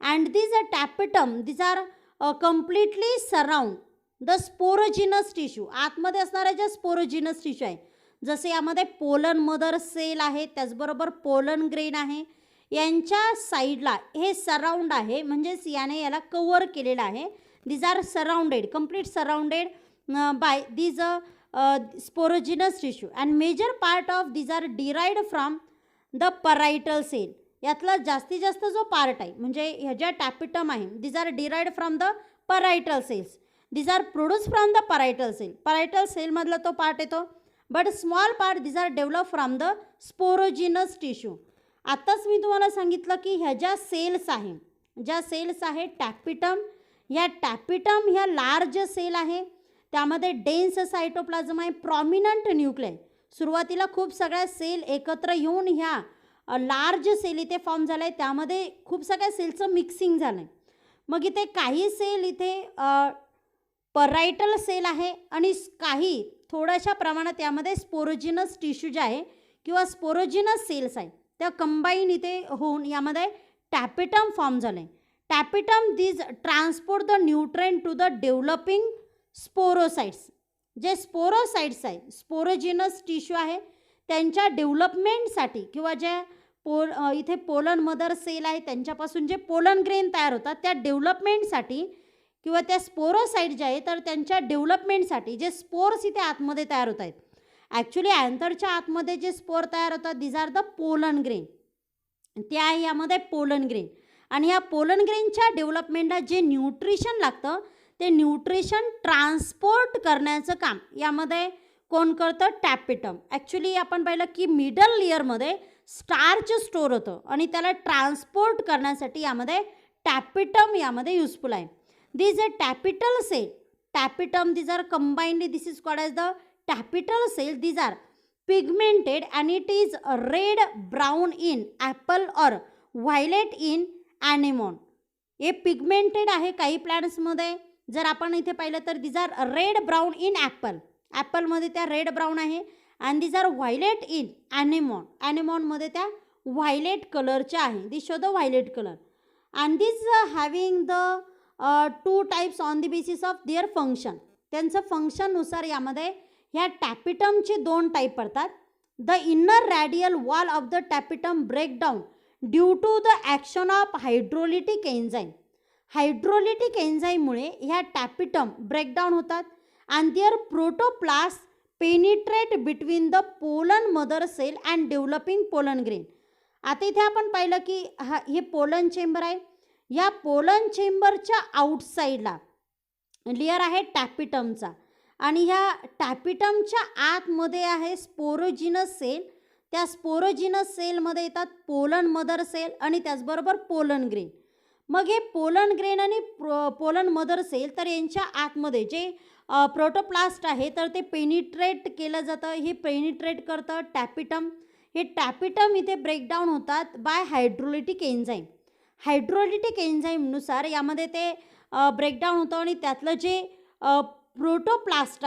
Speaker 1: And this tapetum, these are completely surround the sporogenous tissue. आतमध्ये असणाऱ्या ज्या स्पोरोजिनस टिश्यू आहे, जसे यामध्ये पोलन मदर सेल आहे, त्याचबरोबर पोलन ग्रेन आहे, यांच्या साईडला हे सराउंड आहे, म्हणजेच याने याला कव्हर केलेलं आहे. These are surrounded, complete surrounded by these sporogenous tissue and major part of these are derived from the parietal cell. यातला जास्तीत जास्त जो पार्ट आहे म्हणजे ह्या ज्या टॅपिटम आहे, these are derived from the parietal cells. These are produced from the parietal cell. Parietal cell मधला तो पार्ट येतो, but small part these are developed from the sporogenous tissue. आताच मी तुम्हाला सांगितलं की ह्या ज्या सेल्स आहे टॅपिटम, ह्या टॅपिटम ह्या लार्ज सेल आहे, त्यामध्ये डेन्स सायटोप्लाझम आहे, प्रॉमिनंट न्यूक्लिआय. सुरुवातीला खूप सगळ्या सेल एकत्र येऊन ह्या लार्ज सेल इथे फॉर्म झाला आहे, त्यामध्ये खूप सगळ्या सेलचं मिक्सिंग झालं आहे. मग इथे काही सेल इथे परायटल सेल आहे आणि काही थोड्याशा प्रमाणात यामध्ये स्पोरोजिनस टिश्यू जे आहे किंवा स्पोरोजिनस सेल्स आहे त्या कंबाईन इथे होऊन यामध्ये टॅपिटम फॉर्म झालं आहे. Tapetum these transport the nutrient to the developing sporocytes. जे स्पोरोसाइट्स आहे, स्पोरोजिनस टिश्यू आहे, त्यांच्या डेव्हलपमेंटसाठी किंवा ज्या इथे पोलन मदर सेल आहे त्यांच्यापासून जे पोलन ग्रेन तयार होतात त्या डेव्हलपमेंटसाठी किंवा त्या स्पोरोसाइट जे आहे तर त्यांच्या डेव्हलपमेंटसाठी जे स्पोर्स इथे आतमध्ये तयार होत आहेत. ॲक्च्युली अँथरच्या आतमध्ये जे स्पोर तयार होतात these are the pollen grain. त्या आहे यामध्ये पोलन ग्रेन आणि ह्या पोलन ग्रेनच्या डेव्हलपमेंटला जे न्यूट्रिशन लागतं ते न्यूट्रिशन ट्रान्सपोर्ट करण्याचं काम यामध्ये कोण करतं? टॅपिटम. ॲक्च्युली आपण पाहिलं की मिडल लेयरमध्ये स्टार्च स्टोअर होतं आणि त्याला ट्रान्सपोर्ट करण्यासाठी यामध्ये टॅपिटम यामध्ये युजफुल आहे. This a tapetal cell, tapetum these are combined, this is called as the tapetal cell. These are pigmented and it is red brown in apple or violet in anemone. हे pigmented आहे काही प्लांट्समध्ये. जर आपण इथे पाहिलं तर these are red brown in apple, ॲपलमध्ये त्या रेड ब्राऊन आहे. आणि these are violet in anemone, ॲनेमॉनमध्ये त्या व्हायलेट कलरच्या आहे. This show the violet colour. And this having the two types on the basis of their function. त्यांचं फंक्शननुसार यामध्ये ह्या टॅपिटमचे दोन टाईप पडतात. The inner radial wall of the tapetum break down due to the action of hydrolytic enzyme. Hydrolytic एन्झाईममुळे ह्या tapetum breakdown होतात and their protoplasts penetrate between the pollen mother cell and developing pollen grain. आता इथे आपण पाहिलं की हे pollen chamber आहे. या पोलन चेंबरच्या आउटसाईडला लेअर आहे टॅपिटमचा आणि ह्या टॅपिटमच्या आतमध्ये आहे स्पोरोजिनस सेल. त्या स्पोरोजिनस सेलमध्ये येतात पोलन मदर सेल आणि त्याचबरोबर पोलन ग्रेन. मग हे पोलन ग्रेन आणि पोलन मदर सेल तर यांच्या आतमध्ये जे प्रोटोप्लास्ट आहे तर ते पेनिट्रेट केलं जातं. हे पेनिट्रेट करतं टॅपिटम. हे टॅपिटम इथे ब्रेकडाऊन होतात बाय हायड्रोलिटिक एन्झाईम. हायड्रोलिटिक एन्झाईमनुसार यामध्ये ते ब्रेकडाऊन होतं आणि त्यातलं जे प्रोटोप्लास्ट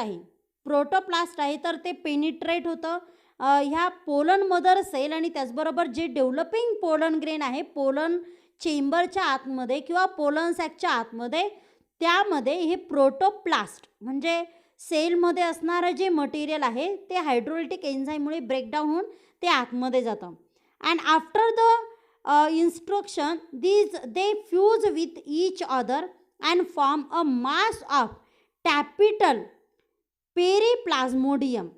Speaker 1: आहे तर ते पेनिट्रेट होतं ह्या पोलन मदर सेल आणि त्याचबरोबर जे डेव्हलपिंग पोलन ग्रेन आहे पोलन चेंबरच्या आतमध्ये किंवा पोलन सॅकच्या आतमध्ये त्यामध्ये हे प्रोटोप्लास्ट म्हणजे सेलमध्ये असणारं जे मटेरियल आहे ते हायड्रोलिटिक एन्झाईममुळे ब्रेकडाऊन होऊन ते आतमध्ये जातं. And after the instruction they fuse with each other and form a mass of tapetal periplasmodium.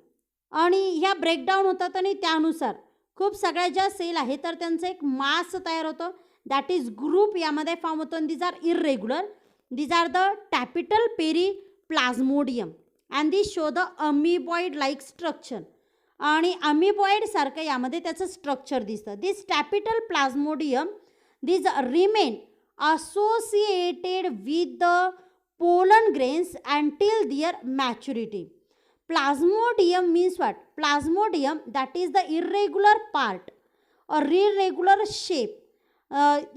Speaker 1: आणि ह्या ब्रेकडाऊन होतात आणि त्यानुसार खूप सगळ्या ज्या सेल आहेत तर त्यांचं एक मास तयार होतं. दॅट इज ग्रुप यामध्ये फॉर्म होतो. आणि these are irregular. These are the tapetal periplasmodium and these show the amoeboid like structure. आणि अमिबॉइड सारखं यामध्ये त्याचं स्ट्रक्चर दिसतं. दिस टॅपिटल plasmodium these remain associated with the pollen grains until their maturity. Plasmodium means what? Plasmodium, that is the irregular part or irregular shape.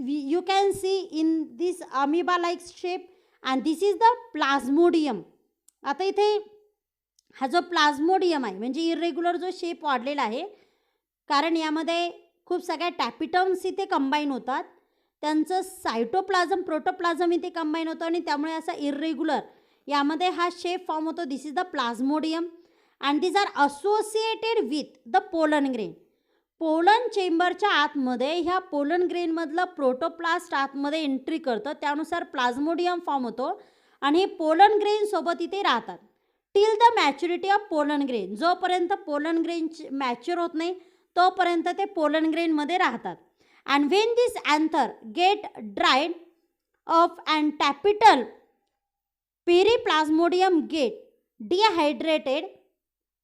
Speaker 1: You can see in this amoeba like shape and this is the plasmodium. आता इथे हा जो plasmodium आहे म्हणजे irregular जो shape वाढलेला आहे कारण यामध्ये खूप सगळ्या टॅपिटम्स इथे कंबाईन होतात. त्यांचं सायटोप्लाझम प्रोटोप्लाझम इथे कंबाईन होतं आणि त्यामुळे असा इरेग्युलर यामध्ये हा शेप फॉर्म होतो. This is the plasmodium and these are associated with the pollen grain. Pollen चेंबरच्या आतमध्ये ह्या पोलन ग्रेनमधलं प्रोटोप्लास्ट आतमध्ये एंट्री करतं त्यानुसार प्लाझ्मोडियम फॉर्म होतो आणि हे पोलन ग्रेनसोबत इथे राहतात till the maturity of pollen grain. जोपर्यंत पोलन ग्रेन मॅच्युअर होत नाही तोपर्यंत ते पोलन ग्रेनमध्ये राहतात. And when this anther get dried off and tapetal periplasmodium get dehydrated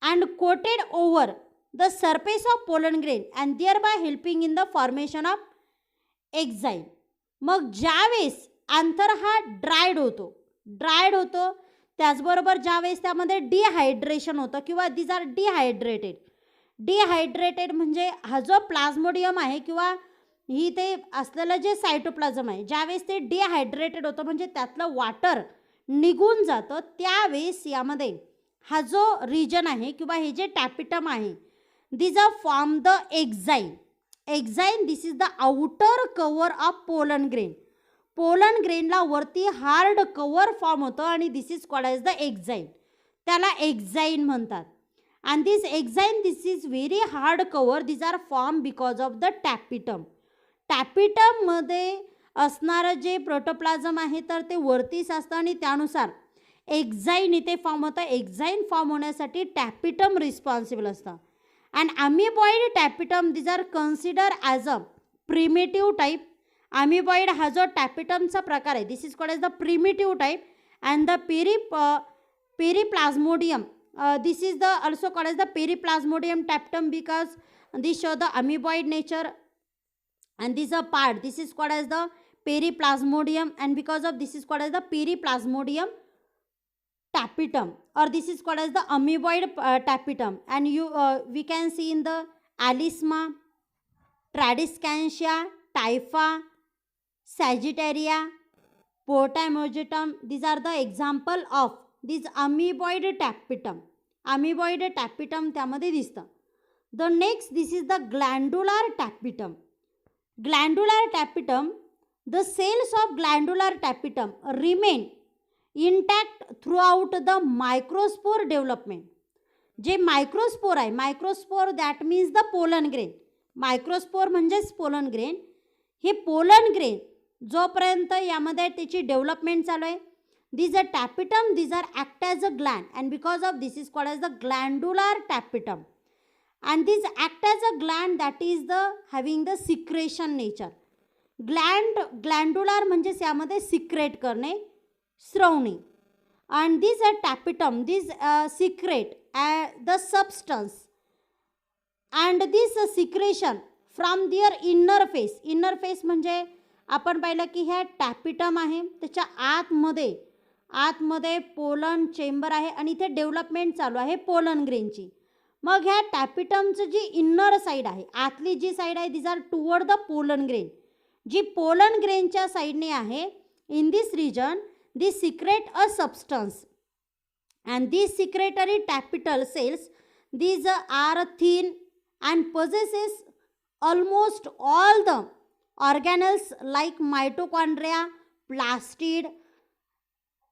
Speaker 1: and coated over the surface of pollen grain and thereby helping in the formation of exile. मग ज्यावेळेस अंतर हा ड्रायड होतो त्याचबरोबर ज्यावेळेस त्यामध्ये डिहायड्रेशन होतं किंवा दीज आर डिहायड्रेटेड म्हणजे हा जो प्लाझ्मोडियम आहे किंवा ही ते असलेलं जे सायटोप्लाझम आहे ज्यावेळेस ते डिहायड्रेटेड होतं म्हणजे त्यातलं वॉटर निघून जातं त्यावेळेस यामध्ये हा जो रिजन आहे किंवा हे जे टॅपिटम आहे these are form the exile. This is the outer cover of pollen grain. Pollen ग्रेनला वरती हार्ड कवर फॉर्म होतं आणि this is called as the exine. त्याला एक्झाईन म्हणतात. And this exine this is very hard cover this are form because of the tapetum. टॅपिटममध्ये असणारं जे प्रोटोप्लाझम आहे तर ते वरतीच असतं आणि त्यानुसार एक्झाईन इथे फॉर्म होतं. एक्झाईन फॉर्म होण्यासाठी टॅपिटम रिस्पॉन्सिबल असतं. And amoeboid tapetum these are consider as a primitive type. Amoeboid हा जो टॅपिटमचा प्रकार आहे this is called as the primitive type and the periplasmodium. This is the also called as the periplasmodium tapetum because this show the amoeboid nature, and this is a part, this is called as the periplasmodium, and because of this is called as the periplasmodium tapetum, or this is called as the amoeboid tapetum. And we can see in the alisma, Tradescantia, typha, Sagittaria, Potamogetum. These are the example of this amoeboid tapetum. Amoeboid tapetum त्यामध्ये दिसतं. The next, this is the glandular tapetum. Glandular tapetum, the cells of glandular tapetum remain intact throughout the microspore development. जे microspore आहे, microspore that means the pollen grain. Microspore म्हणजेच pollen grain. हे pollen grain जोपर्यंत यामध्ये त्याची development चालू आहे, these are tapetum, these are act as a gland, and because of this is called as the glandular tapetum, and these act as a gland, that is the having the secretion nature. Glandular म्हणजे यामध्ये secret करणे, स्रवणे. And these are tapetum, these secrete the substance, and this secretion from their inner face. inner face म्हणजे आपण पाहिलं की ह्या टॅपिटम आहे, त्याच्या आतमध्ये पोलन चेंबर आहे आणि इथे डेव्हलपमेंट चालू आहे पोलन ग्रेनची. मग ह्या टॅपिटमचं जी इन्नर साईड आहे, आतली जी साईड आहे, this are toward the pollen grain. जी पोलन ग्रेनच्या साईडने आहे, in this region this secrete a substance, and these secretory tapetal cells, these are thin and possesses almost all the organelles like mitochondria, plastid,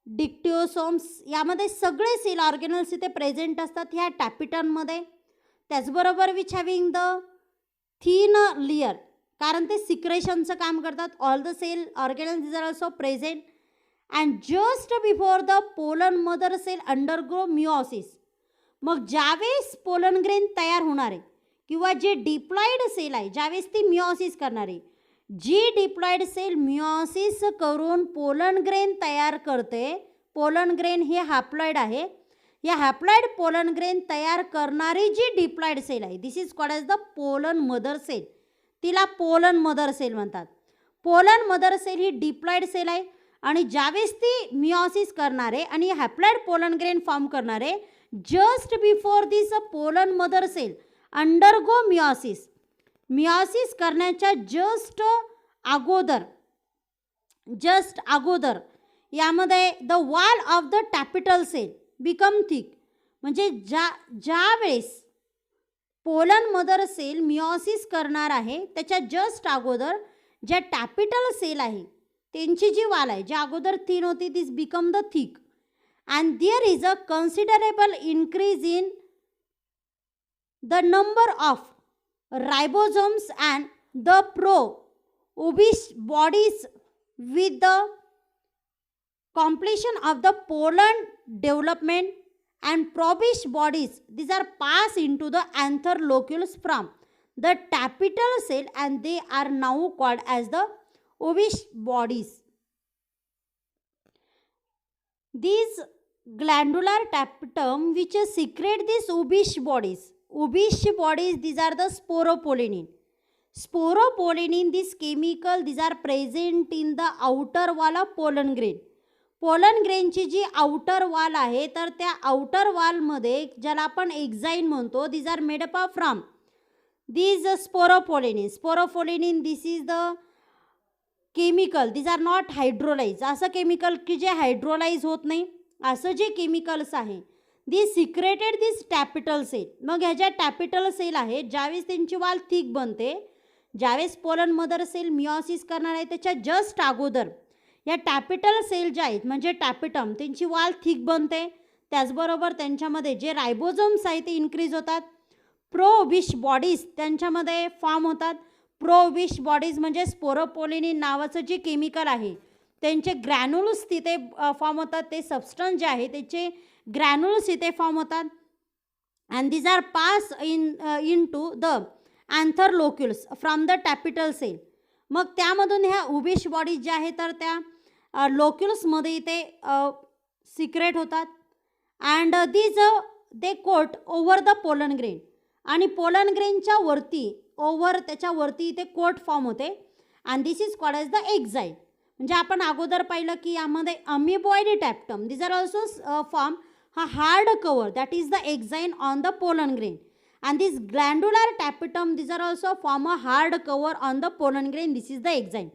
Speaker 1: डिक्टिओसोम्स. यामध्ये सगळे sale organelles इथे present असतात ह्या टॅपिटनमध्ये. त्याचबरोबर which having the thin layer, कारण ते सिक्रेशनचं काम करतात. All the cell organelles is are also present. And just before the pollen mother cell undergo meiosis. मग ज्यावेळेस पोलन ग्रेन तयार होणार आहे किंवा जे डिप्लॉइड सेल आहे ज्यावेळेस ती मिओसिस करणार आहे, जी डिप्लॉइड सेल मिओसिस करून पोलन ग्रेन तयार करते. पोलन ग्रेन हे हॅप्लॉइड आहे. या हॅप्लॉइड पोलन ग्रेन तयार करणारी जी डिप्लॉइड सेल आहे, this is called as the pollen mother cell. तिला पोलन मदर सेल म्हणतात. पोलन मदर सेल ही डिप्लॉइड सेल आहे आणि ज्यावेळेस ती मिओसिस करणार आहे आणि हॅप्लॉइड पोलन ग्रेन फॉर्म करणार आहे, just before this pollen mother cell undergo meiosis. Meiosis करण्याच्या जस्ट अगोदर यामध्ये the wall of the tapetal cell become thick. म्हणजे ज्या वेळेस पोलन मदर सेल मिओसिस करणार आहे त्याच्या जस्ट अगोदर ज्या टॅपिटल सेल आहे त्यांची जी वाल आहे, ज्या अगोदर थिन होती, this become the thick. And there is a considerable increase in the number of ribosomes and the pro-obese bodies with the completion of the pollen development, and pro-obese bodies, these are pass into the anther locules from the tapetal cell, and they are now called as the obese bodies. These glandular tapetum which secrete these obese bodies, these are the sporopollenin. Sporopollenin, this chemical, these are present in the outer wall of pollen grain. Pollen ग्रेनची जी outer wall आहे तर त्या outer वॉलमध्ये ज्याला आपण exine म्हणतो, these are made up of from these sporopollenin. Sporopollenin, this is the chemical, these are not hydrolyzed. असं chemical की जे हायड्रोलाइज होत नाही, असं जे केमिकल्स आहे, दिस सिक्रेटेड दिस टॅपिटल सेल. मग ह्या ज्या टॅपिटल सेल आहे ज्यावेळेस त्यांची वाल थिक बनते, ज्यावेळेस पोलन मदर सेल मिओसिस करणार आहे त्याच्या जस्ट अगोदर या टॅपिटल सेल ज्या आहेत म्हणजे टॅपिटम, त्यांची वाल थिक बनते. त्याचबरोबर त्यांच्यामध्ये जे रायबोझोम्स आहेत ते इन्क्रीज होतात. प्रोबिश बॉडीज त्यांच्यामध्ये फॉर्म होतात. प्रोबिश बॉडीज म्हणजे स्पोरोपोलिनिन नावाचं जे केमिकल आहे त्यांचे ग्रॅन्युल्स तिथे फॉर्म होतात. ते सबस्टन्स जे आहे त्याचे ग्रॅन्युल्स इथे फॉर्म होतात. And these are pass in to the anther locules from the tapetal cell. मग त्यामधून ह्या उबिश बॉडीज ज्या आहेत तर त्या लोक्युल्समध्ये इथे सिक्रेट होतात and these they coat over the pollen grain आणि पोलन ग्रेनच्या वरती ओव्हर त्याच्या वरती इथे कोट फॉर्म होते and this is called as the exine. म्हणजे आपण अगोदर पाहिलं की यामध्ये amoeboid tapetum these are also form हा hard cover that is the exine on the pollen grain and this glandular tapetum these are also form a hard cover on the pollen grain. This is the exine.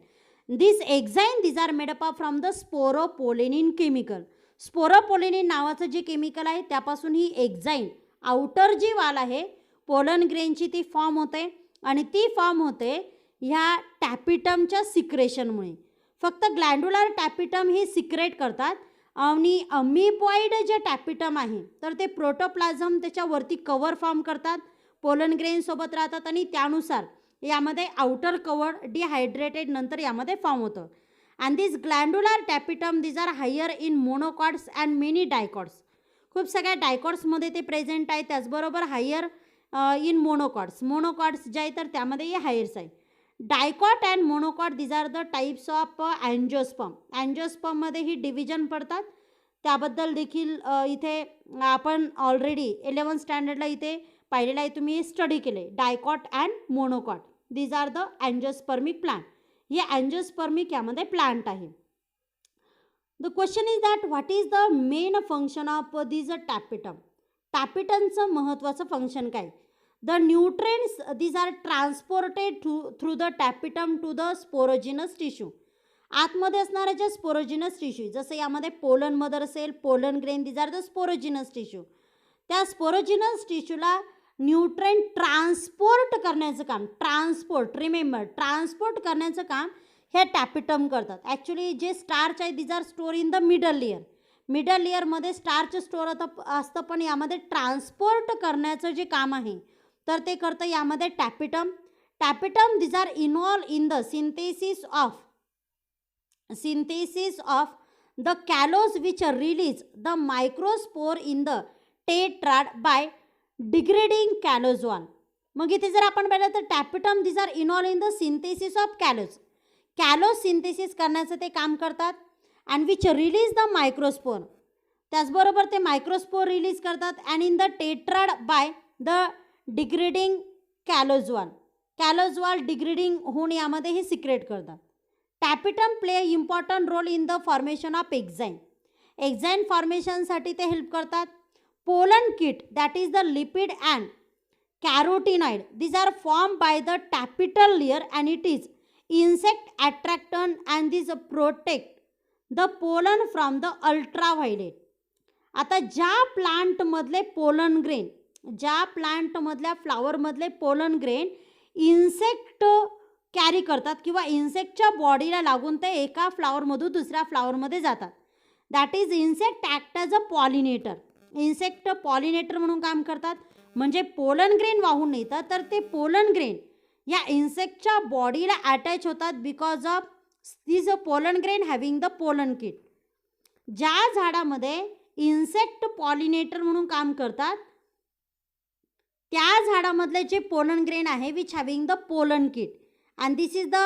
Speaker 1: This exine these are made up of from the sporopollenin chemical. Sporopollenin नावाचं जे chemical आहे त्यापासून ही exine outer जी वाल आहे pollen ग्रेनची ती form होते आणि ती फॉर्म होते ह्या टॅपिटमच्या सिक्रेशनमुळे. फक्त ग्लँड्युलर टॅपिटम हे सिक्रेट करतात आणि अमिबॉइड जे टॅपिटम आहे तर ते प्रोटोप्लाझम त्याच्यावरती कवर फॉर्म करतात, पोलन ग्रेनसोबत राहतात आणि त्यानुसार यामध्ये आउटर कवर डिहायड्रेटेड नंतर यामध्ये फॉर्म होतं. And this glandular tapetum these are higher in monocots and many dicots. खूप सगळ्या डायकॉट्समध्ये ते प्रेझेंट आहे, त्याचबरोबर हायर इन मोनोकॉट्स जे आहे तर त्यामध्ये हे हायर्स आहे. Dicot and monocot these are the types of angiosperm. अँजिओस्पर्ममध्ये ही डिव्हिजन पडतात, त्याबद्दल देखील इथे आपण ऑलरेडी 11th स्टँडर्डला इथे पाहिलेलं आहे, तुम्ही स्टडी केले. Dicot and monocot these are the angiospermic plant. हे अँजिओस्पर्मिक यामध्ये प्लांट आहे. The question is that what is the main function of these tapetum. टॅपिटमचं महत्त्वाचं फंक्शन काय. The nutrients these are transported through the tapetum to the sporogenous tissue. आतमध्ये असणारे जे sporogenous tissue जसं यामध्ये pollen mother cell, pollen grain these are the sporogenous tissue. त्या sporogenous टिश्यूला न्यूट्रेंट ट्रान्सपोर्ट करण्याचं काम, ट्रान्सपोर्ट करण्याचं काम हे टॅपिटम करतात. ॲक्च्युली जे स्टार्च आहे these are store in the middle लेअरमध्ये स्टार्च स्टोर असतं, पण यामध्ये ट्रान्सपोर्ट करण्याचं जे काम आहे तर ते करतं यामध्ये tapetum. These are involve in the synthesis of the callose which release the microspore in the tetrad by degrading callose wall. मग इथे जर आपण पाहिलं तर tapetum these are involve in the synthesis of callose synthesis करण्याचं ते काम करतात and which release the microspore. त्याचबरोबर ते मायक्रोस्पोर रिलीज करतात and in the tetrad by the degrading callose wall degrading होऊन यामध्ये हे सिक्रेट करतात. टॅपिटम play important role in the formation of exine फॉर्मेशनसाठी ते हेल्प करतात. Pollenkitt that is the lipid and carotenoid these are form by the tapetal layer and it is insect attractant and these protect the pollen from the ultraviolet. आता ज्या प्लांटमधले pollen grain, ज्या प्लांटमधल्या फ्लावरमधले pollen grain insect carry करतात किंवा इन्सेक्टच्या बॉडीला लागून ते एका फ्लावरमधून दुसऱ्या फ्लावरमध्ये जातात, that is insect act as a pollinator. Insect pollinator म्हणून काम करतात. म्हणजे पोलन ग्रेन वाहून नेतात तर ते पोलन ग्रेन या इन्सेक्टच्या बॉडीला अटॅच होतात because of this pollen grain having the pollen kit. ज्या झाडामध्ये इन्सेक्ट पॉलिनेटर म्हणून काम करतात त्या झाडामधले जे पोलन ग्रेन आहे which having the pollenkitt and this is the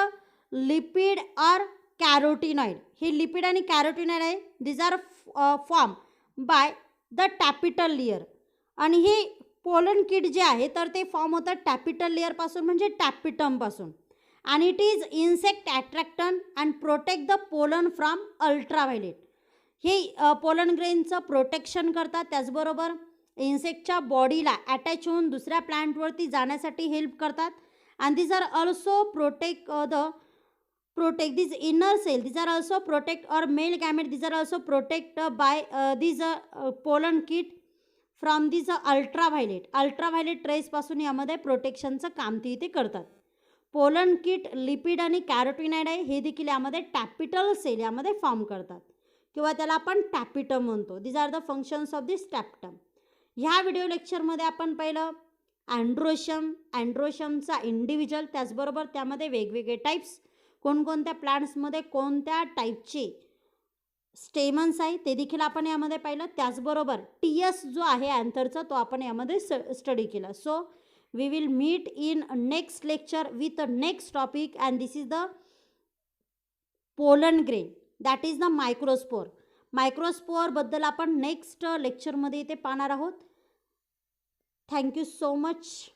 Speaker 1: lipid or carotenoid. हे लिपिड आणि कॅरोटिनॉइड आहे these are form by the tapetal layer. आणि हे पोलन किट जे आहे तर ते फॉर्म होतं टॅपिटल लेअरपासून म्हणजे टॅपिटमपासून आणि it is insect attractant and protect the pollen from ultraviolet. हे पोलन ग्रेनचं प्रोटेक्शन करतात, त्याचबरोबर इन्सेक्टच्या बॉडीला अटॅच होऊन दुसऱ्या प्लांटवरती जाण्यासाठी हेल्प करतात. And these are also protect this inner cell these are also protect or male gamete these are also protect by these pollenkitt from this ultraviolet रेसपासून यामध्ये प्रोटेक्शनचं काम ती इथे करतात. पोलन किट लिपिड आणि कॅरोटिनॉइड आहे हे देखील यामध्ये टॅपिटल सेल यामध्ये फॉर्म करतात किंवा त्याला आपण टॅपिटम म्हणतो. These are the functions of this tapetum. ह्या व्हिडिओ लेक्चरमध्ये आपण पाहिलं अँड्रोशमचा इंडिव्हिज्युअल, त्याचबरोबर त्यामध्ये वेगवेगळे टाईप्स, कोणकोणत्या प्लांट्समध्ये कोणत्या टाईपचे स्टेमन्स आहे ते देखील आपण यामध्ये पाहिलं. त्याचबरोबर टीएस जो आहे अँथरचा तो आपण यामध्ये स्टडी केला. So we will meet in next lecture with next topic and this is the pollen grain that is the microspore. मायक्रोस्पोअरबद्दल आपण नेक्स्ट लेक्चरमध्ये इथे पाहणार आहोत. Thank you so much.